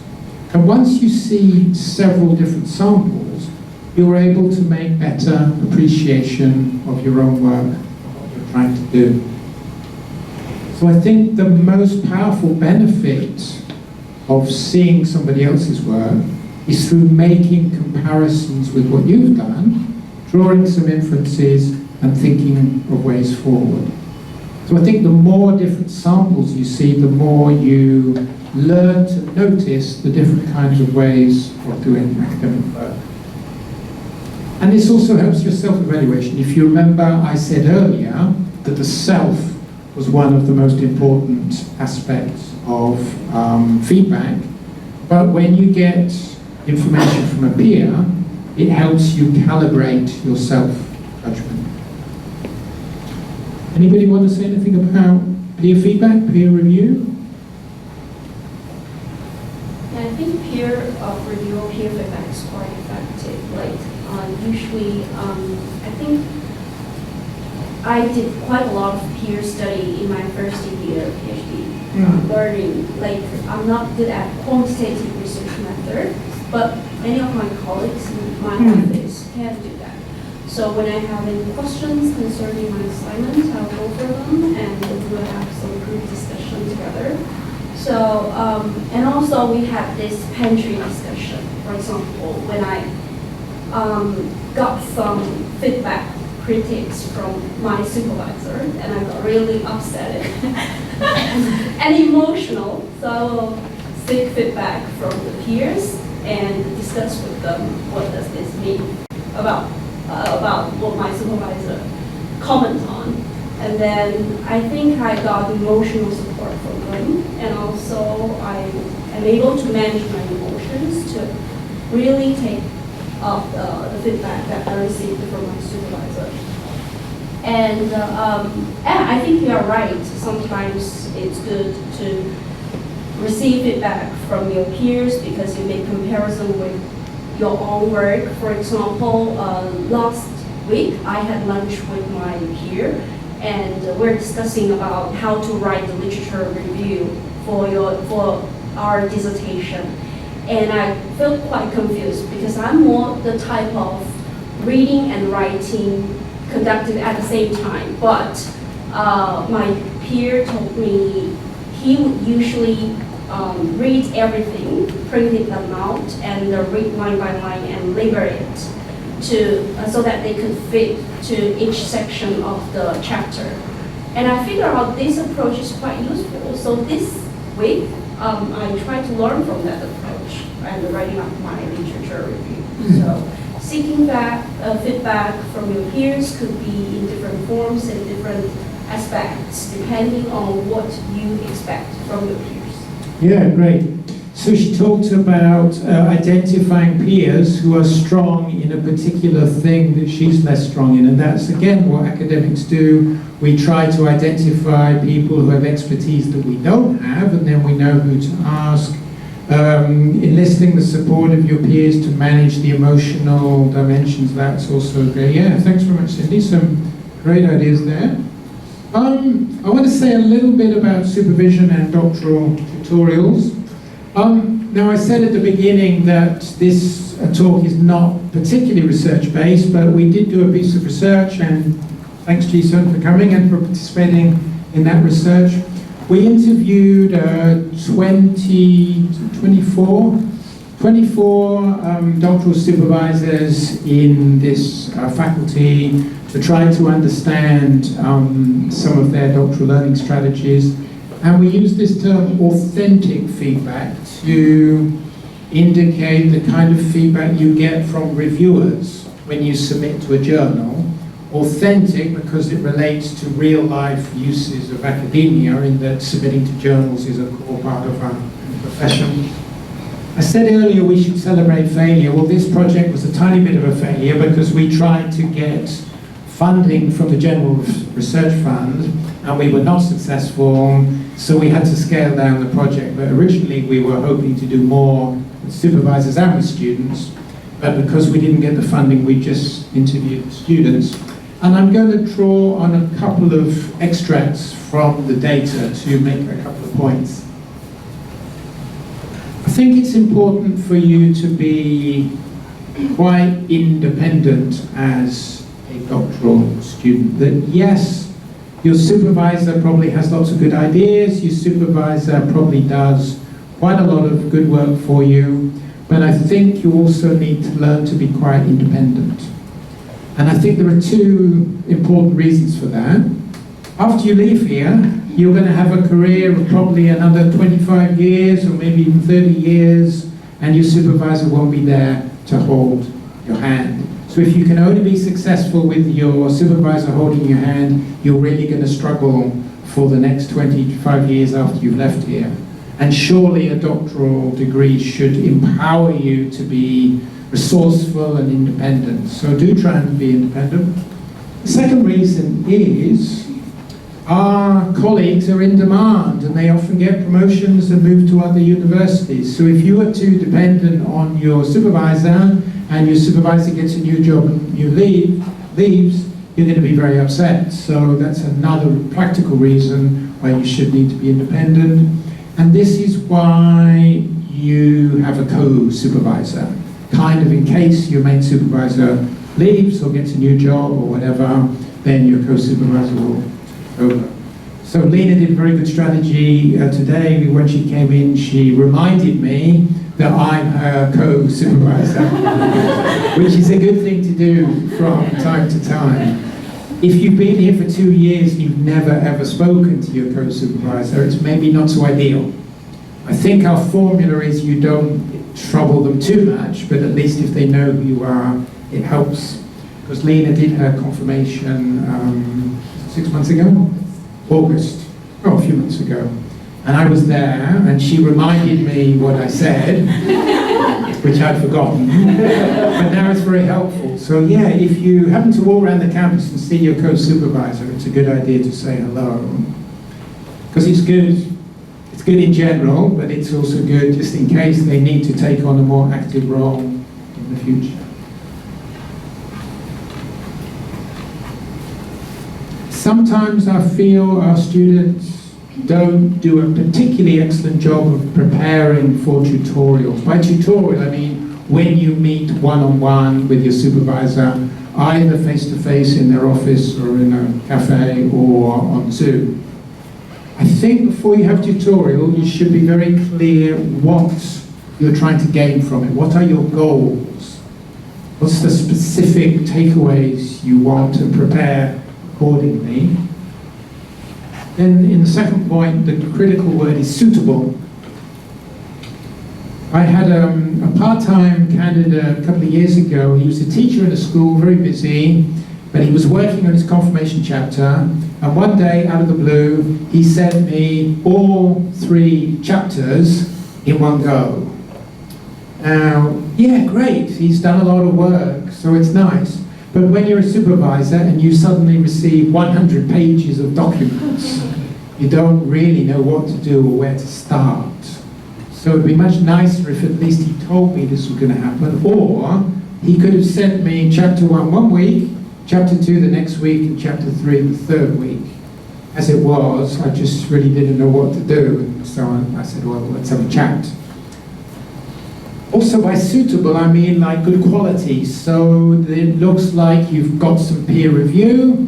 And once you see several different samples, you're able to make better appreciation of your own work, what you're trying to do. So I think the most powerful benefit of seeing somebody else's work is through making comparisons with what you've done, drawing some inferences and thinking of ways forward. So I think the more different samples you see, the more you learn to notice the different kinds of ways of doing academic work. And this also helps your self-evaluation. If you remember, I said earlier that the self was one of the most important aspects of feedback, but when you get information from a peer, it helps you calibrate your self-judgment. Anybody want to say anything about peer feedback, peer review? Yeah, I think peer review or peer feedback is quite effective. Like usually, I think I did quite a lot of peer study in my first year PhD learning. Like I'm not good at quantitative research method, but many of my colleagues in my office can do that. So when I have any questions concerning my assignments, I'll go for them and we'll have some group discussion together. So, and also we have this pantry discussion. For example, when I got some feedback critiques from my supervisor and I got really upset and emotional, so I will seek feedback from the peers and discuss with them what does this mean about what my supervisor comment on. And then I think I got emotional support from them, and also I am able to manage my emotions to really take up the feedback that I received from my supervisor. And I think you are right. Sometimes it's good to receive feedback from your peers because you make comparison with your own work. For example, last week I had lunch with my peer and we're discussing about how to write the literature review for our dissertation. And I felt quite confused because I'm more the type of reading and writing conducted at the same time. But my peer told me he would usually read everything, print them out, and read line by line and label it so that they could fit to each section of the chapter. And I figured out this approach is quite useful. So this week, I tried to learn from that approach and writing up my literature review. So seeking feedback from your peers could be in different forms and different aspects, depending on what you expect from your peers. Yeah, great. So she talked about identifying peers who are strong in a particular thing that she's less strong in, and that's again what academics do. We try to identify people who have expertise that we don't have, and then we know who to ask. Enlisting the support of your peers to manage the emotional dimensions, that's also great. Yeah, thanks very much, Cindy. Some great ideas there. I want to say a little bit about supervision and doctoral tutorials. Now I said at the beginning that this talk is not particularly research-based, but we did do a piece of research, and thanks Ji-sun for coming and for participating in that research. We interviewed 24 doctoral supervisors in this faculty to try to understand some of their doctoral learning strategies. And we use this term authentic feedback to indicate the kind of feedback you get from reviewers when you submit to a journal. Authentic because it relates to real life uses of academia, in that submitting to journals is a core part of our profession. I said earlier we should celebrate failure. Well, this project was a tiny bit of a failure because we tried to get funding from the General Research Fund and we were not successful, so we had to scale down the project. But originally we were hoping to do more with supervisors and with students, but because we didn't get the funding, we just interviewed the students. And I'm going to draw on a couple of extracts from the data to make a couple of points. I think it's important for you to be quite independent as a doctoral student. That yes, your supervisor probably has lots of good ideas, your supervisor probably does quite a lot of good work for you, but I think you also need to learn to be quite independent. And I think there are two important reasons for that. After you leave here, you're going to have a career of probably another 25 years or maybe even 30 years, and your supervisor won't be there to hold your hand. So if you can only be successful with your supervisor holding your hand, you're really going to struggle for the next 25 years after you've left here. And surely a doctoral degree should empower you to be resourceful and independent. So do try and be independent. The second reason is our colleagues are in demand and they often get promotions and move to other universities. So if you are too dependent on your supervisor and your supervisor gets a new job and you leaves, you're going to be very upset. So that's another practical reason why you should need to be independent. And this is why you have a co-supervisor. Kind of in case your main supervisor leaves or gets a new job or whatever, then your co-supervisor will take over. So Lena did a very good strategy today. When she came in, she reminded me that I'm her co-supervisor, which is a good thing to do from time to time. If you've been here for 2 years and you've never ever spoken to your co-supervisor, it's maybe not so ideal. I think our formula is you don't trouble them too much, but at least if they know who you are, it helps. Because Lena did her confirmation 6 months ago? August. Oh, a few months ago. And I was there, and she reminded me what I said, which I'd forgotten. But now it's very helpful. So yeah, if you happen to walk around the campus and see your co-supervisor, it's a good idea to say hello. Because it's good. It's good in general, but it's also good just in case they need to take on a more active role in the future. Sometimes I feel our students don't do a particularly excellent job of preparing for tutorials. By tutorial, I mean when you meet one-on-one with your supervisor, either face-to-face in their office or in a cafe or on Zoom. I think before you have tutorial, you should be very clear what you're trying to gain from it. What are your goals? What's the specific takeaways you want to prepare accordingly? Then in the second point, the critical word is suitable. I had a part-time candidate a couple of years ago. He was a teacher in a school, very busy, but he was working on his confirmation chapter. And one day, out of the blue, he sent me all 3 chapters in one go. Now, yeah, great, he's done a lot of work, so it's nice. But when you're a supervisor and you suddenly receive 100 pages of documents, you don't really know what to do or where to start. So it'd be much nicer if at least he told me this was going to happen, or he could have sent me chapter 1 one week, chapter 2 the next week, and chapter 3 the third week. As it was, I just really didn't know what to do, and so I said, well, let's have a chat. Also by suitable, I mean like good quality, so that it looks like you've got some peer review,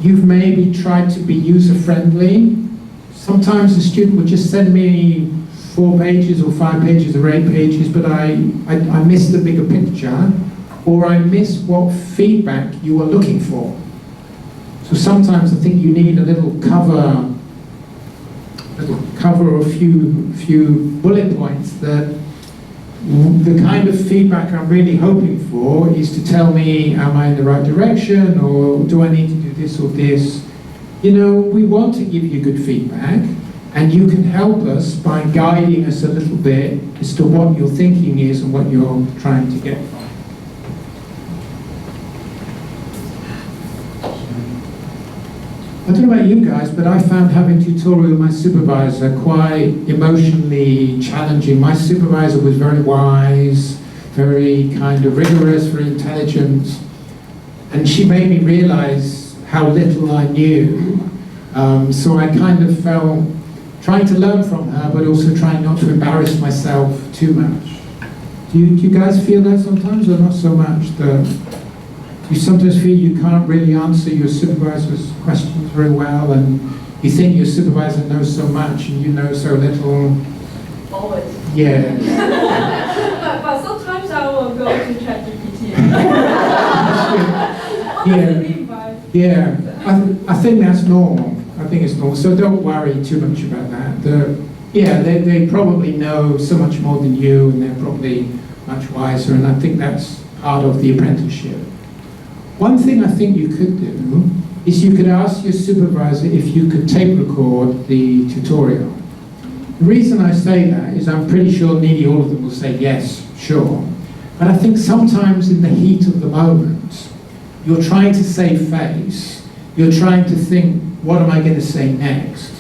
you've maybe tried to be user-friendly. Sometimes a student would just send me 4 pages or 5 pages or 8 pages, but I miss the bigger picture, or I miss what feedback you were looking for. So sometimes I think you need a little cover cover a few bullet points that the kind of feedback I'm really hoping for is to tell me, am I in the right direction, or do I need to do this or this? You know, we want to give you good feedback, and you can help us by guiding us a little bit as to what your thinking is and what you're trying to get from. I don't know about you guys, but I found having tutorial with my supervisor quite emotionally challenging. My supervisor was very wise, very kind of rigorous, very intelligent, and she made me realize how little I knew. So I kind of felt trying to learn from her, but also trying not to embarrass myself too much. Do you guys feel that sometimes, or not so much? You sometimes feel you can't really answer your supervisor's questions very well, and you think your supervisor knows so much and you know so little. Always. Yeah. but sometimes I will go to ChatGPT. Yeah. I think that's normal. I think it's normal. So don't worry too much about that. They probably know so much more than you, and they're probably much wiser, and I think that's part of the apprenticeship. One thing I think you could do is you could ask your supervisor if you could tape record the tutorial. The reason I say that is I'm pretty sure nearly all of them will say yes, sure. But I think sometimes in the heat of the moment, you're trying to save face, you're trying to think, what am I going to say next?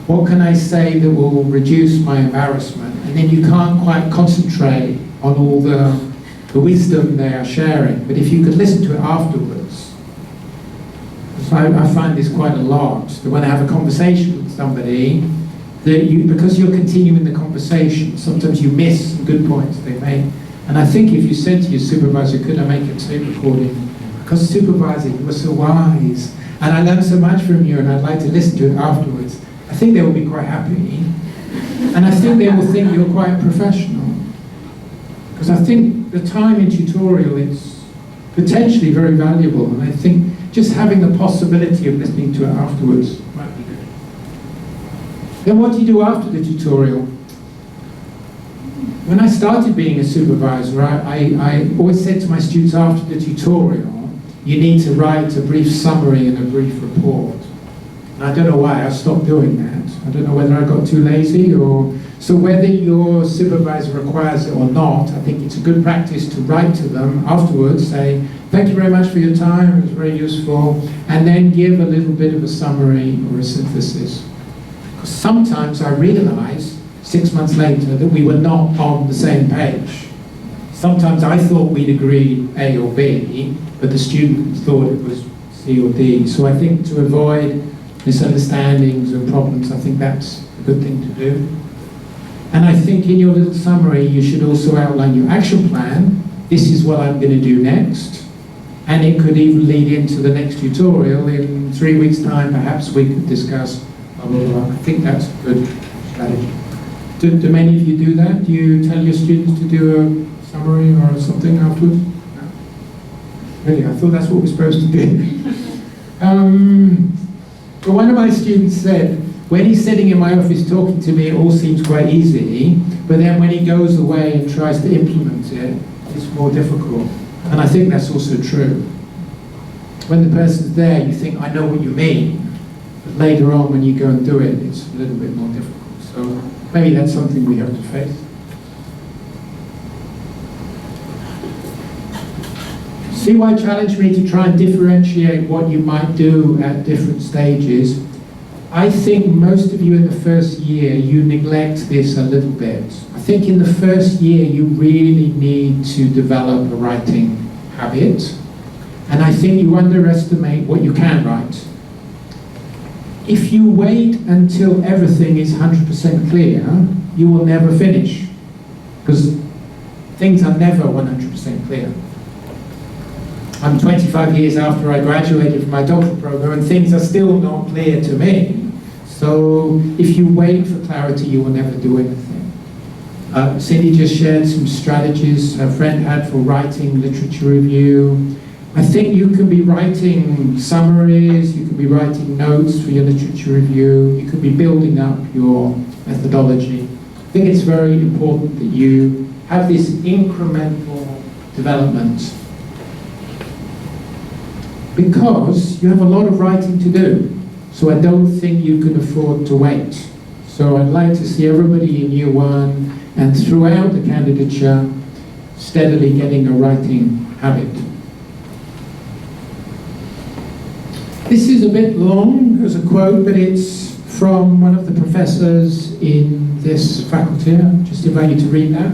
What can I say that will reduce my embarrassment? And then you can't quite concentrate on all the wisdom they are sharing. But if you could listen to it afterwards, so I find this quite a lot, that when I have a conversation with somebody, that because you're continuing the conversation, sometimes you miss some good points they make. And I think if you said to your supervisor, could I make a tape recording? Because supervisor, you were so wise, and I learned so much from you, and I'd like to listen to it afterwards, I think they will be quite happy. And I think they will think you're quite professional. Because I think the time in tutorial is potentially very valuable, and I think just having the possibility of listening to it afterwards might be good. Then what do you do after the tutorial? When I started being a supervisor, I always said to my students after the tutorial, you need to write a brief summary and a brief report. And I don't know why I stopped doing that. I don't know whether I got too lazy or... So whether your supervisor requires it or not, I think it's a good practice to write to them afterwards, say, thank you very much for your time, it was very useful, and then give a little bit of a summary or a synthesis. Because sometimes I realize 6 months later that we were not on the same page. Sometimes I thought we'd agreed A or B, but the student thought it was C or D. So I think to avoid misunderstandings and problems, I think that's a good thing to do. And I think in your little summary, you should also outline your action plan. This is what I'm going to do next. And it could even lead into the next tutorial. In 3 weeks' time, perhaps we could discuss blah, blah, blah. I think that's a good strategy. Do many of you do that? Do you tell your students to do a summary or something afterwards? No? Really, I thought that's what we're supposed to do. But one of my students said, when he's sitting in my office talking to me, it all seems quite easy, but then when he goes away and tries to implement it, it's more difficult. And I think that's also true. When the person's there, you think, I know what you mean, but later on when you go and do it, it's a little bit more difficult. So maybe that's something we have to face. CY challenged me to try and differentiate what you might do at different stages. I think most of you in the first year, you neglect this a little bit. I think in the first year, you really need to develop a writing habit. And I think you underestimate what you can write. If you wait until everything is 100% clear, you will never finish. Because things are never 100% clear. I'm 25 years after I graduated from my doctoral program, and things are still not clear to me. So if you wait for clarity, you will never do anything. Cindy just shared some strategies her friend had for writing literature review. I think you can be writing summaries, you can be writing notes for your literature review, you could be building up your methodology. I think it's very important that you have this incremental development, because you have a lot of writing to do. So I don't think you can afford to wait. So I'd like to see everybody in year one and throughout the candidature steadily getting a writing habit. This is a bit long as a quote, but it's from one of the professors in this faculty. I just invite you to read that.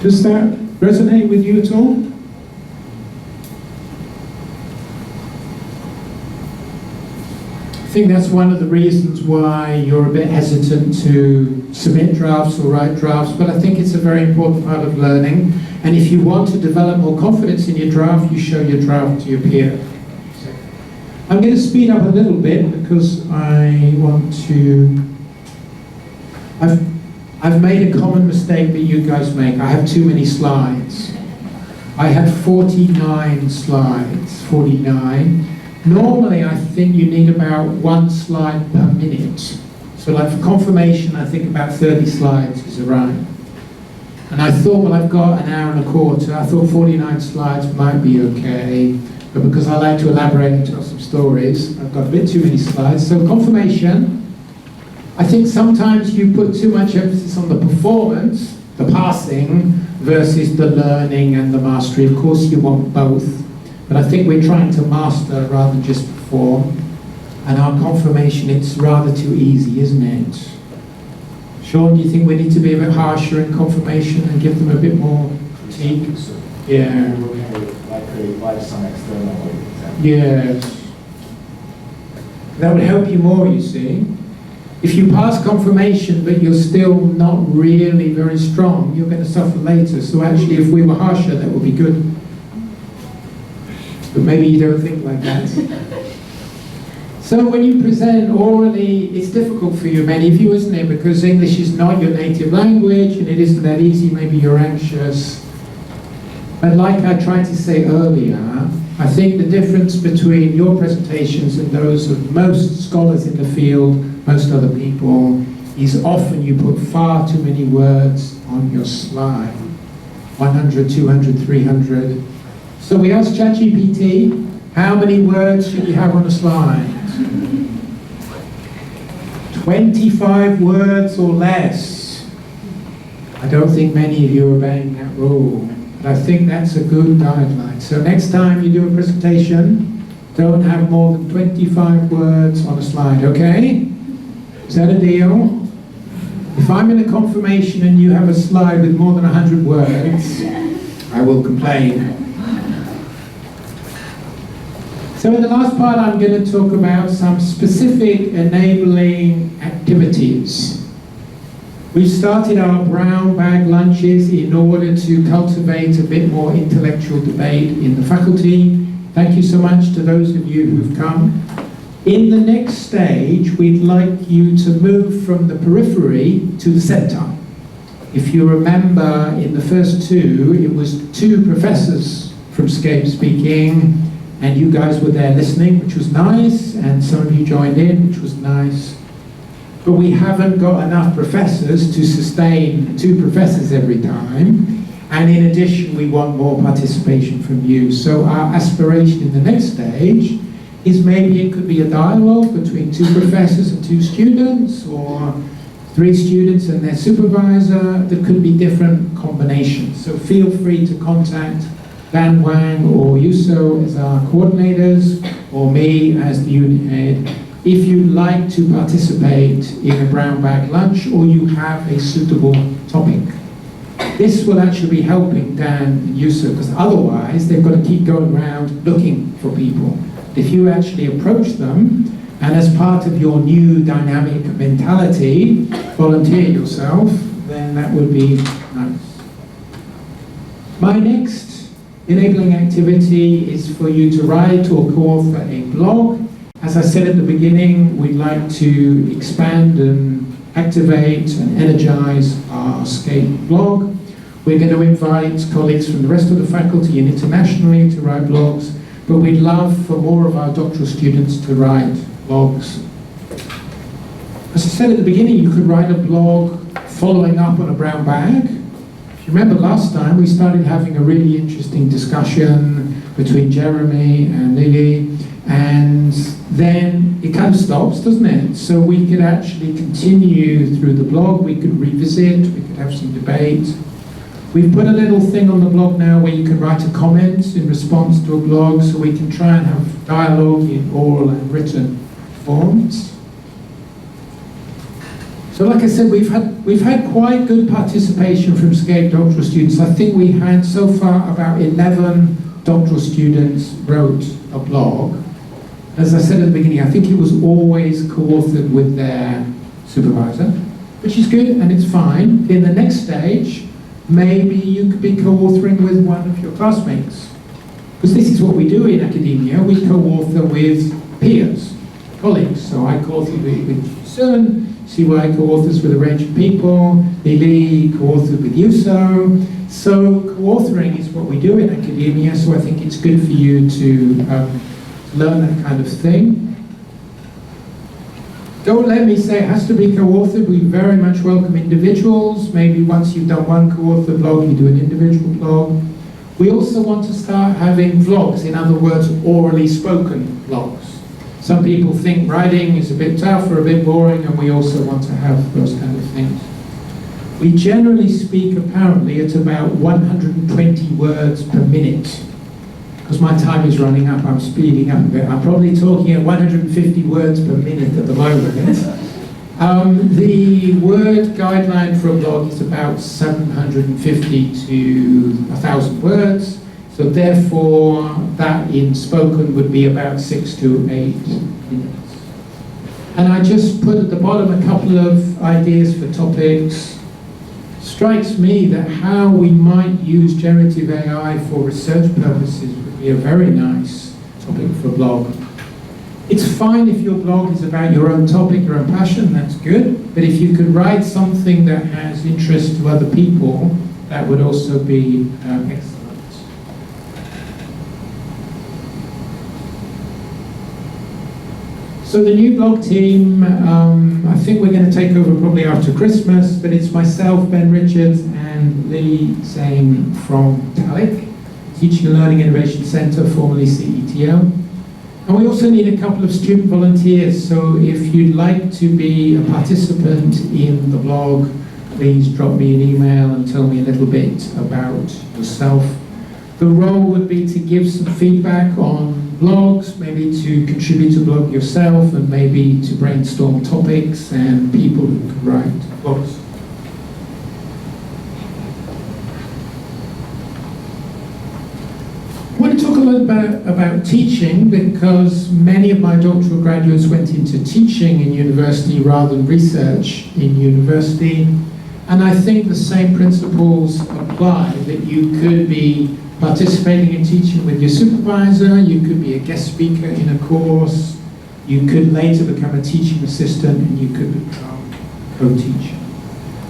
Does that resonate with you at all? I think that's one of the reasons why you're a bit hesitant to submit drafts or write drafts, but I think it's a very important part of learning. And if you want to develop more confidence in your draft, you show your draft to your peer. I'm going to speed up a little bit because I want to... I've made a common mistake that you guys make. I have too many slides. I have 49 slides, 49. Normally, I think you need about 1 slide per minute. So like for confirmation, I think about 30 slides is around. And I thought, well, I've got an hour and a quarter. I thought 49 slides might be okay. But because I like to elaborate and tell some stories, I've got a bit too many slides. So confirmation, I think sometimes you put too much emphasis on the performance, the passing, versus the learning and the mastery. Of course, you want both. But I think we're trying to master rather than just perform. And our confirmation, it's rather too easy, isn't it? Sean, do you think we need to be a bit harsher in confirmation and give them a bit more critique? Yeah. Like some external. Yes. That would help you more, you see. If you pass confirmation but you're still not really very strong, you're going to suffer later. So actually, if we were harsher, that would be good. But maybe you don't think like that. So when you present orally, it's difficult for you, many of you, isn't it? Because English is not your native language and it isn't that easy. Maybe you're anxious. But like I tried to say earlier, I think the difference between your presentations and those of most scholars in the field, most other people, is often you put far too many words on your slide. 100, 200, 300. So we asked ChatGPT, how many words should you have on a slide? 25 words or less. I don't think many of you are obeying that rule. But I think that's a good guideline. So next time you do a presentation, don't have more than 25 words on a slide, okay? Is that a deal? If I'm in a confirmation and you have a slide with more than 100 words, I will complain. So in the last part, I'm going to talk about some specific enabling activities. We've started our brown bag lunches in order to cultivate a bit more intellectual debate in the faculty. Thank you so much to those of you who've come. In the next stage, we'd like you to move from the periphery to the center. If you remember, in the first two, it was 2 professors from SCAPE speaking, and you guys were there listening, which was nice, and some of you joined in, which was nice. But we haven't got enough professors to sustain 2 professors every time, and in addition, we want more participation from you. So our aspiration in the next stage is maybe it could be a dialogue between 2 professors and 2 students, or 3 students and their supervisor. There could be different combinations. So feel free to contact Dan Wang or Yuso as our coordinators, or me as the unit head, if you'd like to participate in a brown bag lunch or you have a suitable topic. This will actually be helping Dan and Yuso, because otherwise they've got to keep going around looking for people. If you actually approach them, and as part of your new dynamic mentality, volunteer yourself, then that would be nice. My next enabling activity is for you to write or co-author a blog. As I said at the beginning, we'd like to expand and activate and energize our SCAPE blog. We're going to invite colleagues from the rest of the faculty and internationally to write blogs, but we'd love for more of our doctoral students to write blogs. As I said at the beginning, you could write a blog following up on a brown bag. If you remember last time, we started having a really interesting discussion between Jeremy and Lily, and then it kind of stops, doesn't it? So we could actually continue through the blog, we could revisit, we could have some debate. We've put a little thing on the blog now where you can write a comment in response to a blog, so we can try and have dialogue in oral and written forms. So like I said, we've had quite good participation from SCAPE doctoral students. I think we had so far about 11 doctoral students wrote a blog. As I said at the beginning, I think it was always co-authored with their supervisor, which is good and it's fine. In the next stage, maybe you could be co-authoring with one of your classmates. Because this is what we do in academia, we co-author with peers, colleagues. So I co-authored with Sun, CY co-authors with a range of people, Lily co-authored with Yuso. So co-authoring is what we do in academia, so I think it's good for you to learn that kind of thing. Don't let me say it has to be co-authored. We very much welcome individuals. Maybe once you've done one co-author blog, you do an individual blog. We also want to start having vlogs, in other words, orally spoken vlogs. Some people think writing is a bit tough or a bit boring, and we also want to have those kind of things. We generally speak, apparently, at about 120 words per minute. Because my time is running up, I'm speeding up a bit. I'm probably talking at 150 words per minute at the moment. The word guideline for a blog is about 750 to 1,000 words. So therefore, that in spoken would be about 6 to 8 minutes. And I just put at the bottom a couple of ideas for topics. Strikes me that how we might use generative AI for research purposes would be a very nice topic for a blog. It's fine if your blog is about your own topic, your own passion, that's good. But if you could write something that has interest to other people, that would also be excellent. So the new blog team, I think we're going to take over probably after Christmas, but it's myself, Ben Richards, and Lee Zane from TALIC, Teaching and Learning Innovation Centre, formerly CETO. And we also need a couple of student volunteers, so if you'd like to be a participant in the blog, please drop me an email and tell me a little bit about yourself. The role would be to give some feedback on blogs, maybe to contribute to a blog yourself, and maybe to brainstorm topics and people who can write blogs. I want to talk a little bit about teaching, because many of my doctoral graduates went into teaching in university rather than research in university. And I think the same principles apply, that you could be participating in teaching with your supervisor, you could be a guest speaker in a course, you could later become a teaching assistant, and you could become a co-teacher.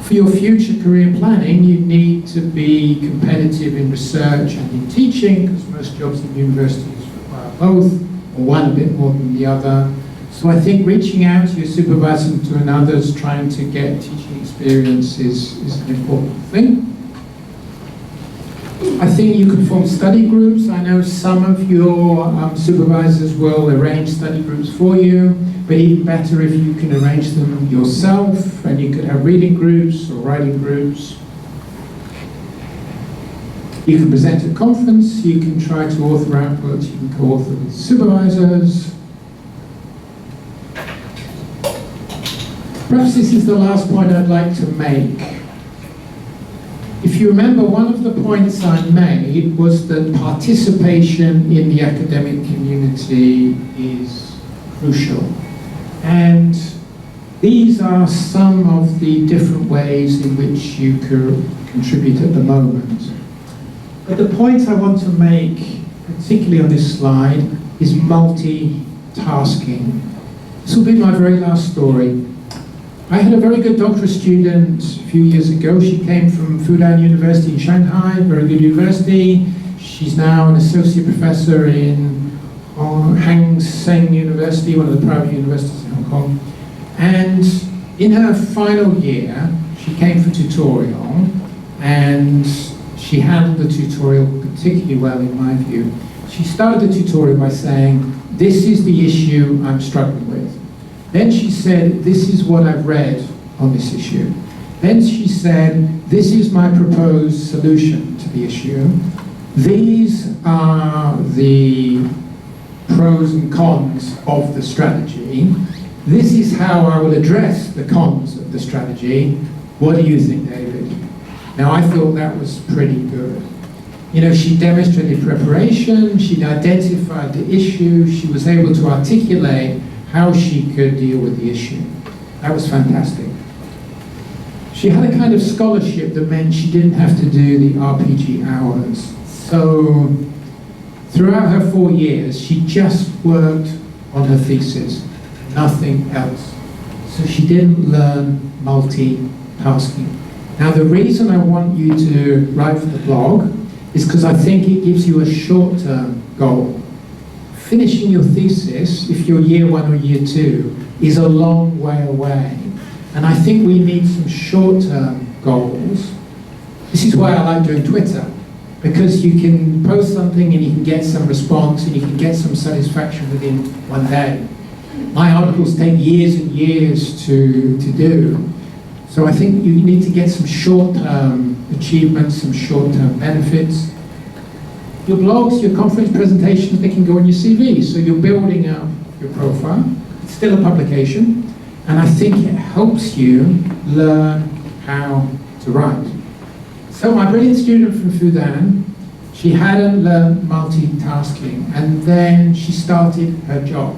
For your future career planning, you need to be competitive in research and in teaching, because most jobs in universities require both, or one a bit more than the other. So I think reaching out to your supervisor and to others, trying to get teaching experience is an important thing. I think you can form study groups. I know some of your supervisors will arrange study groups for you, but even better if you can arrange them yourself, and you could have reading groups or writing groups. You can present at a conference, you can try to author output, you can co-author with supervisors. Perhaps this is the last point I'd like to make. If you remember, one of the points I made was that participation in the academic community is crucial. And these are some of the different ways in which you could contribute at the moment. But the point I want to make, particularly on this slide, is multi-disciplinary. multitasking. This will be my very last story. I had a very good doctoral student a few years ago. She came from Fudan University in Shanghai, very good university. She's now an associate professor in Hang Seng University, one of the private universities in Hong Kong. And in her final year, she came for tutorial, and she handled the tutorial particularly well in my view. She started the tutorial by saying, "This is the issue I'm struggling with." Then she said, "This is what I've read on this issue." Then she said, "This is my proposed solution to the issue. These are the pros and cons of the strategy. This is how I will address the cons of the strategy. What do you think, David?" Now, I thought that was pretty good. You know, she demonstrated preparation, she'd identified the issue, she was able to articulate how she could deal with the issue. That was fantastic. She had a kind of scholarship that meant she didn't have to do the RPG hours. So, throughout her 4 years, she just worked on her thesis, nothing else. So she didn't learn multitasking. Now, the reason I want you to write for the blog is because I think it gives you a short-term goal. Finishing your thesis, if you're year 1 or year 2, is a long way away. And I think we need some short-term goals. This is why I like doing Twitter, because you can post something and you can get some response and you can get some satisfaction within 1 day. My articles take years and years to do. So I think you need to get some short-term achievements, some short-term benefits. Your blogs, your conference presentations, they can go on your CV. So you're building up your profile. It's still a publication. And I think it helps you learn how to write. So my brilliant student from Fudan, she hadn't learned multitasking. And then she started her job.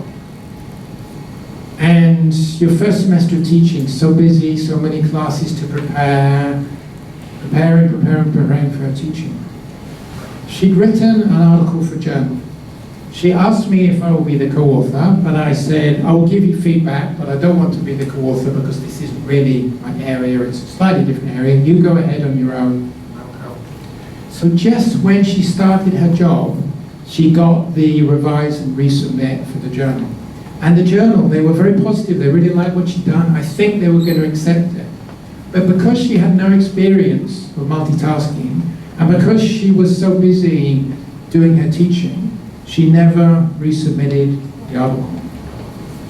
And your first semester of teaching, so busy, so many classes to prepare, preparing for her teaching. She'd written an article for a journal. She asked me if I would be the co-author, but I said, I will give you feedback, but I don't want to be the co-author because this isn't really my area, it's a slightly different area. You go ahead on your own, I'll help. So just when she started her job, she got the revise and resubmit for the journal. And the journal, they were very positive, they really liked what she'd done. I think they were going to accept it. But because she had no experience of multitasking, and because she was so busy doing her teaching, she never resubmitted the article.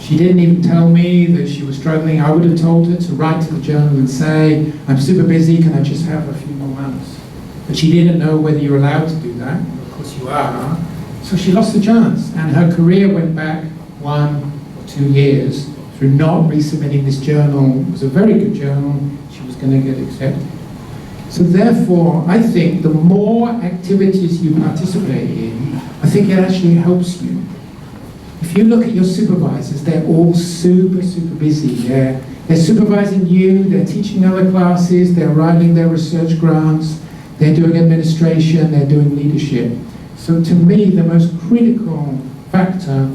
She didn't even tell me that she was struggling. I would have told her to write to the journal and say, I'm super busy, can I just have a few more months? But she didn't know whether you're allowed to do that. Of course you are. So she lost the chance, and her career went back 1 or 2 years through not resubmitting this journal. It was a very good journal. She was going to get accepted. So therefore, I think the more activities you participate in, I think it actually helps you. If you look at your supervisors, they're all super busy. They're supervising you, they're teaching other classes, they're writing their research grants, they're doing administration, they're doing leadership. So to me, the most critical factor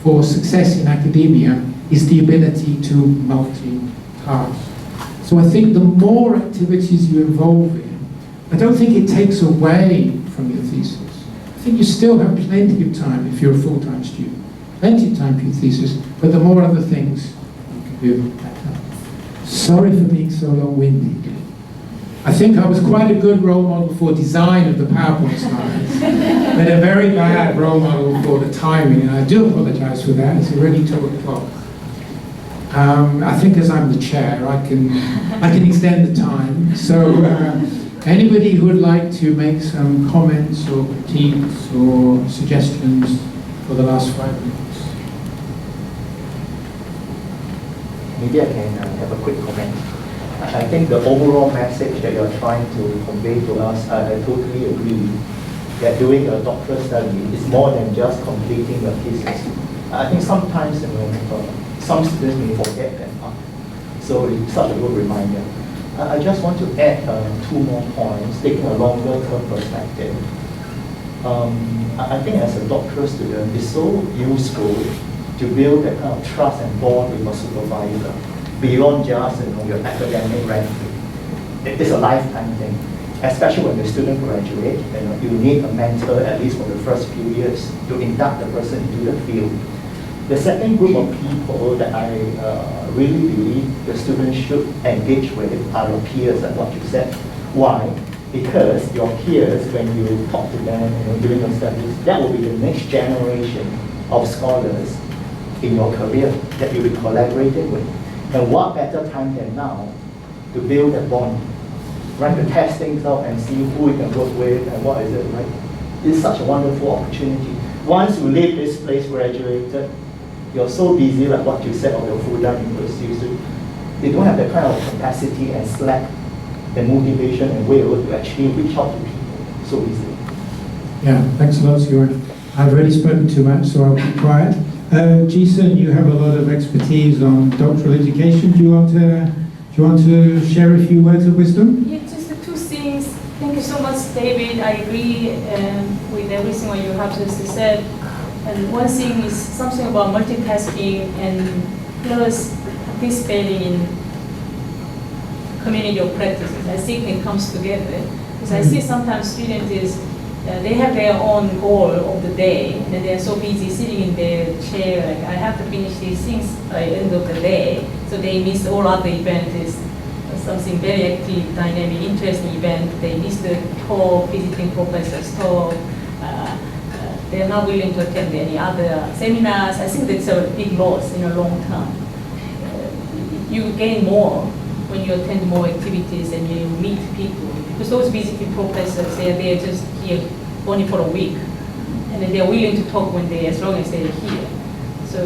for success in academia is the ability to multitask. So I think the more activities you involve in, I don't think it takes away from your thesis. I think you still have plenty of time if you're a full-time student. Plenty of time for your thesis, but the more other things you can do better. Sorry for being so long-winded. I think I was quite a good role model for design of the PowerPoint slides, but a very bad role model for the timing, and I do apologize for that. It's already 2 o'clock. I think as I'm the chair, I can extend the time. So anybody who would like to make some comments or critiques or suggestions for the last 5 minutes? Maybe I can have a quick comment. I think the overall message that you're trying to convey to us, I totally agree that doing a doctoral study is more than just completing your thesis. I think sometimes some students may forget that part. So it's such a good reminder. I just want to add 2 more points, taking a longer term perspective. I think as a doctoral student, it's so useful to build that kind of trust and bond with a supervisor beyond just your academic ranking. It's a lifetime thing, especially when the student graduate. You need a mentor at least for the first few years to induct the person into the field. The second group of people that I really believe the students should engage with are your peers, like what you said. Why? Because your peers, when you talk to them during your studies, that will be the next generation of scholars in your career that you'll be collaborating with. And what better time than now to build a bond, right? To test things out and see who we can work with and what is it, right? It's such a wonderful opportunity. Once you leave this place graduated, you're so busy, like what you said, on your full-time university, you don't have the kind of capacity and slack and motivation and will to actually reach out to people so easily. Yeah, thanks a lot, Stuart. I've already spoken too much, so I'll be quiet. Jason, you have a lot of expertise on doctoral education. Do you want to share a few words of wisdom? Yeah, just the two things. Thank you so much, David. I agree with everything what you have just said. And one thing is something about multitasking and plus participating in community of practices. I think it comes together. Because I see sometimes students is, they have their own goal of the day, and they're so busy sitting in their chair, like I have to finish these things by the end of the day, so they miss all other events. Is something very active, dynamic, interesting event. They miss the talk, visiting professors' talk. They're not willing to attend any other seminars. I think that's a big loss in a long term. You gain more when you attend more activities and you meet people. Because those visiting professors, they're just here only for a week. And then they're willing to talk as long as they're here. So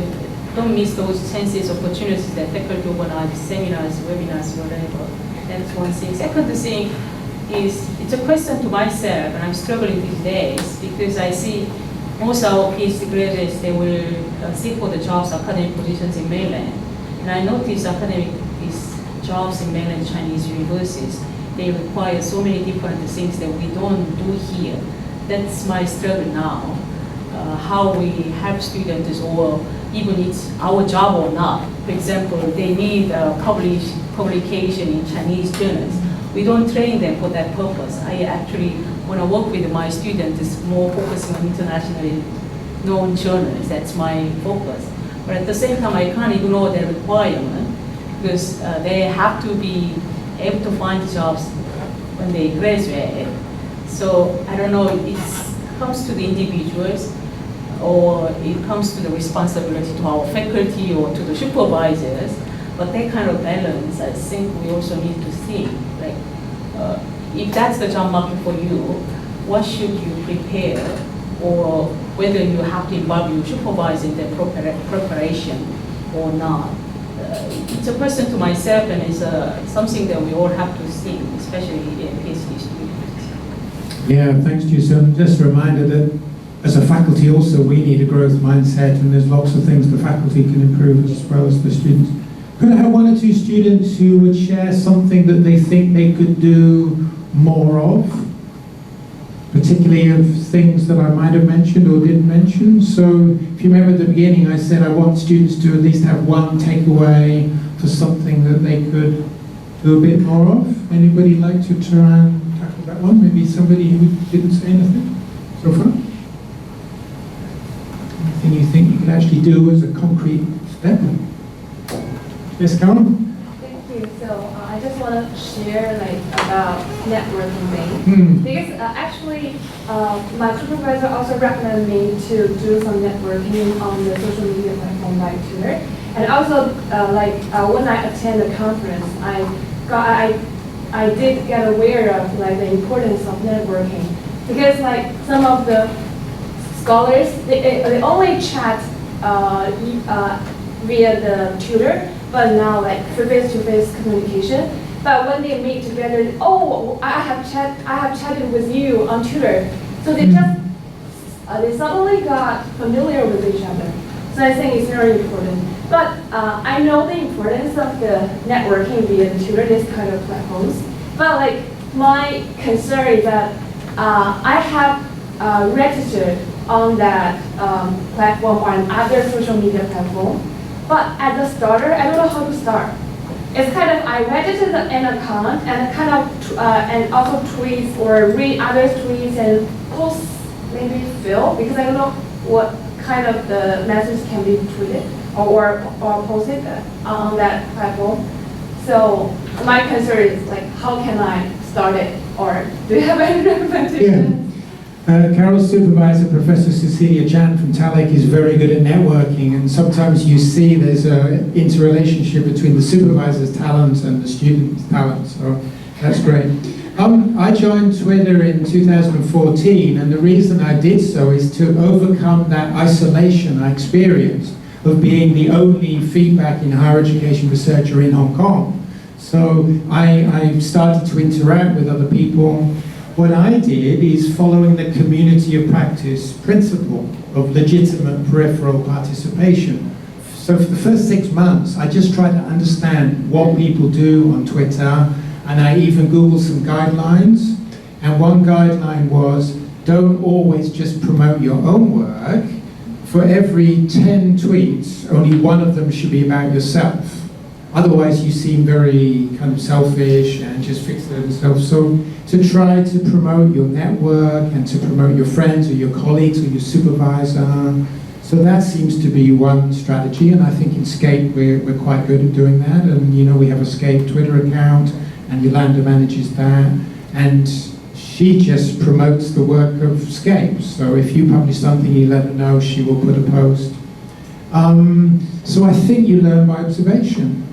don't miss those chances, opportunities that faculty organize, seminars, webinars, whatever. That's one thing. Second thing is, it's a question to myself, and I'm struggling these days, because I see most of our PhD graduates, they will seek for the jobs, academic positions in mainland. And I notice these jobs in mainland Chinese universities, they require so many different things that we don't do here. That's my struggle now. How we help students, or even it's our job or not. For example, they need publication in Chinese journals. We don't train them for that purpose. I actually, when I work with my students, it's more focusing on internationally known journals. That's my focus. But at the same time, I can't ignore their requirement, because they have to be able to find jobs when they graduate. So I don't know, it comes to the individuals, or it comes to the responsibility to our faculty or to the supervisors. But that kind of balance, I think we also need to think. Like, if that's the job market for you, what should you prepare, or whether you have to involve your supervisor in the preparation or not. It's a question to myself, and it's something that we all have to think, especially in PhD students. Yeah, thanks, Jason. Just a reminder that as a faculty also we need a growth mindset, and there's lots of things the faculty can improve as well as the students. Could I have one or two students who would share something that they think they could do more of, particularly of things that I might have mentioned or didn't mention? So if you remember at the beginning, I said I want students to at least have one takeaway for something that they could do a bit more of. Anybody like to try and tackle that one? Maybe somebody who didn't say anything so far? Anything you think you could actually do as a concrete step? Yes, Carol? Thank you. So I just want to share about networking thing. Because actually my supervisor also recommended me to do some networking on the social media platform like Twitter. And also when I attend a conference, I did get aware of the importance of networking. Because some of the scholars, they only chat via the tutor, but now for face-to-face communication. But when they meet together, oh, I have chatted with you on Twitter. So they just they suddenly got familiar with each other. So I think it's very important. But I know the importance of the networking via Twitter, this kind of platforms. But my concern is that I have registered on that platform or another social media platform. But at the starter, I don't know how to start. It's kind of, I registered an account and kind of, and also tweets or read other tweets and post maybe Phil, because I don't know what kind of the message can be tweeted or posted on that platform. So my concern is like, how can I start it? Or do you have any recommendation? Carol's supervisor, Professor Cecilia Chan from TALEC, is very good at networking, and sometimes you see there's an interrelationship between the supervisor's talents and the student's talents, so that's great. I joined Twitter in 2014, and the reason I did so is to overcome that isolation I experienced of being the only feedback in higher education researcher in Hong Kong. So I started to interact with other people. What I did is following the community of practice principle of legitimate peripheral participation. So for the first 6 months, I just tried to understand what people do on Twitter, and I even Googled some guidelines. And one guideline was, don't always just promote your own work. For every 10 tweets, only one of them should be about yourself. Otherwise, you seem very kind of selfish and just fixate on yourself. So to try to promote your network and to promote your friends or your colleagues or your supervisor. So that seems to be one strategy, and I think in SCAPE we're quite good at doing that. And you know, we have a SCAPE Twitter account, and Yolanda manages that. And she just promotes the work of SCAPE. So if you publish something, you let her know, she will put a post. So I think you learn by observation.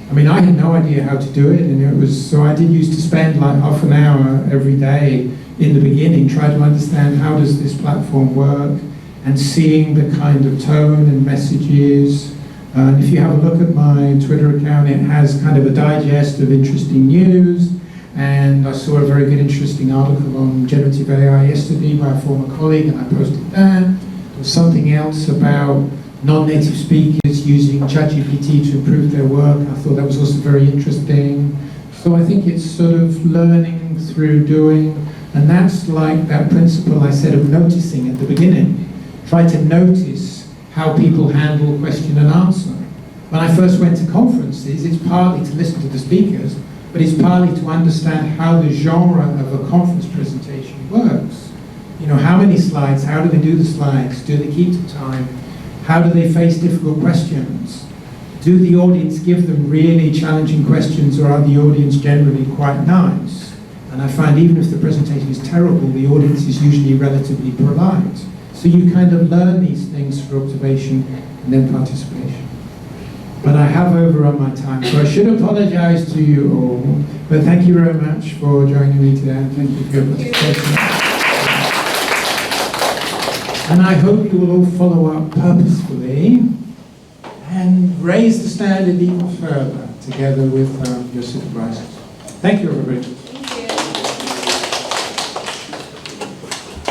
I mean, I had no idea how to do it, and it was, so I did used to spend like half an hour every day in the beginning trying to understand how does this platform work, and seeing the kind of tone and messages. And if you have a look at my Twitter account, it has kind of a digest of interesting news, and I saw a very good interesting article on generative AI yesterday by a former colleague, and I posted that. There was something else about non-native speakers using ChatGPT to improve their work. I thought that was also very interesting. So I think it's sort of learning through doing, and that's like that principle I said of noticing at the beginning. Try to notice how people handle question and answer. When I first went to conferences, it's partly to listen to the speakers, but it's partly to understand how the genre of a conference presentation works. You know, how many slides, how do they do the slides, do they keep to time? How do they face difficult questions? Do the audience give them really challenging questions, or are the audience generally quite nice? And I find even if the presentation is terrible, the audience is usually relatively polite. So you kind of learn these things through observation and then participation. But I have overrun my time, so I should apologize to you all. But thank you very much for joining me today, and thank you for your participation. And I hope you will all follow up purposefully and raise the standard even further together with your supervisors. Thank you, everybody.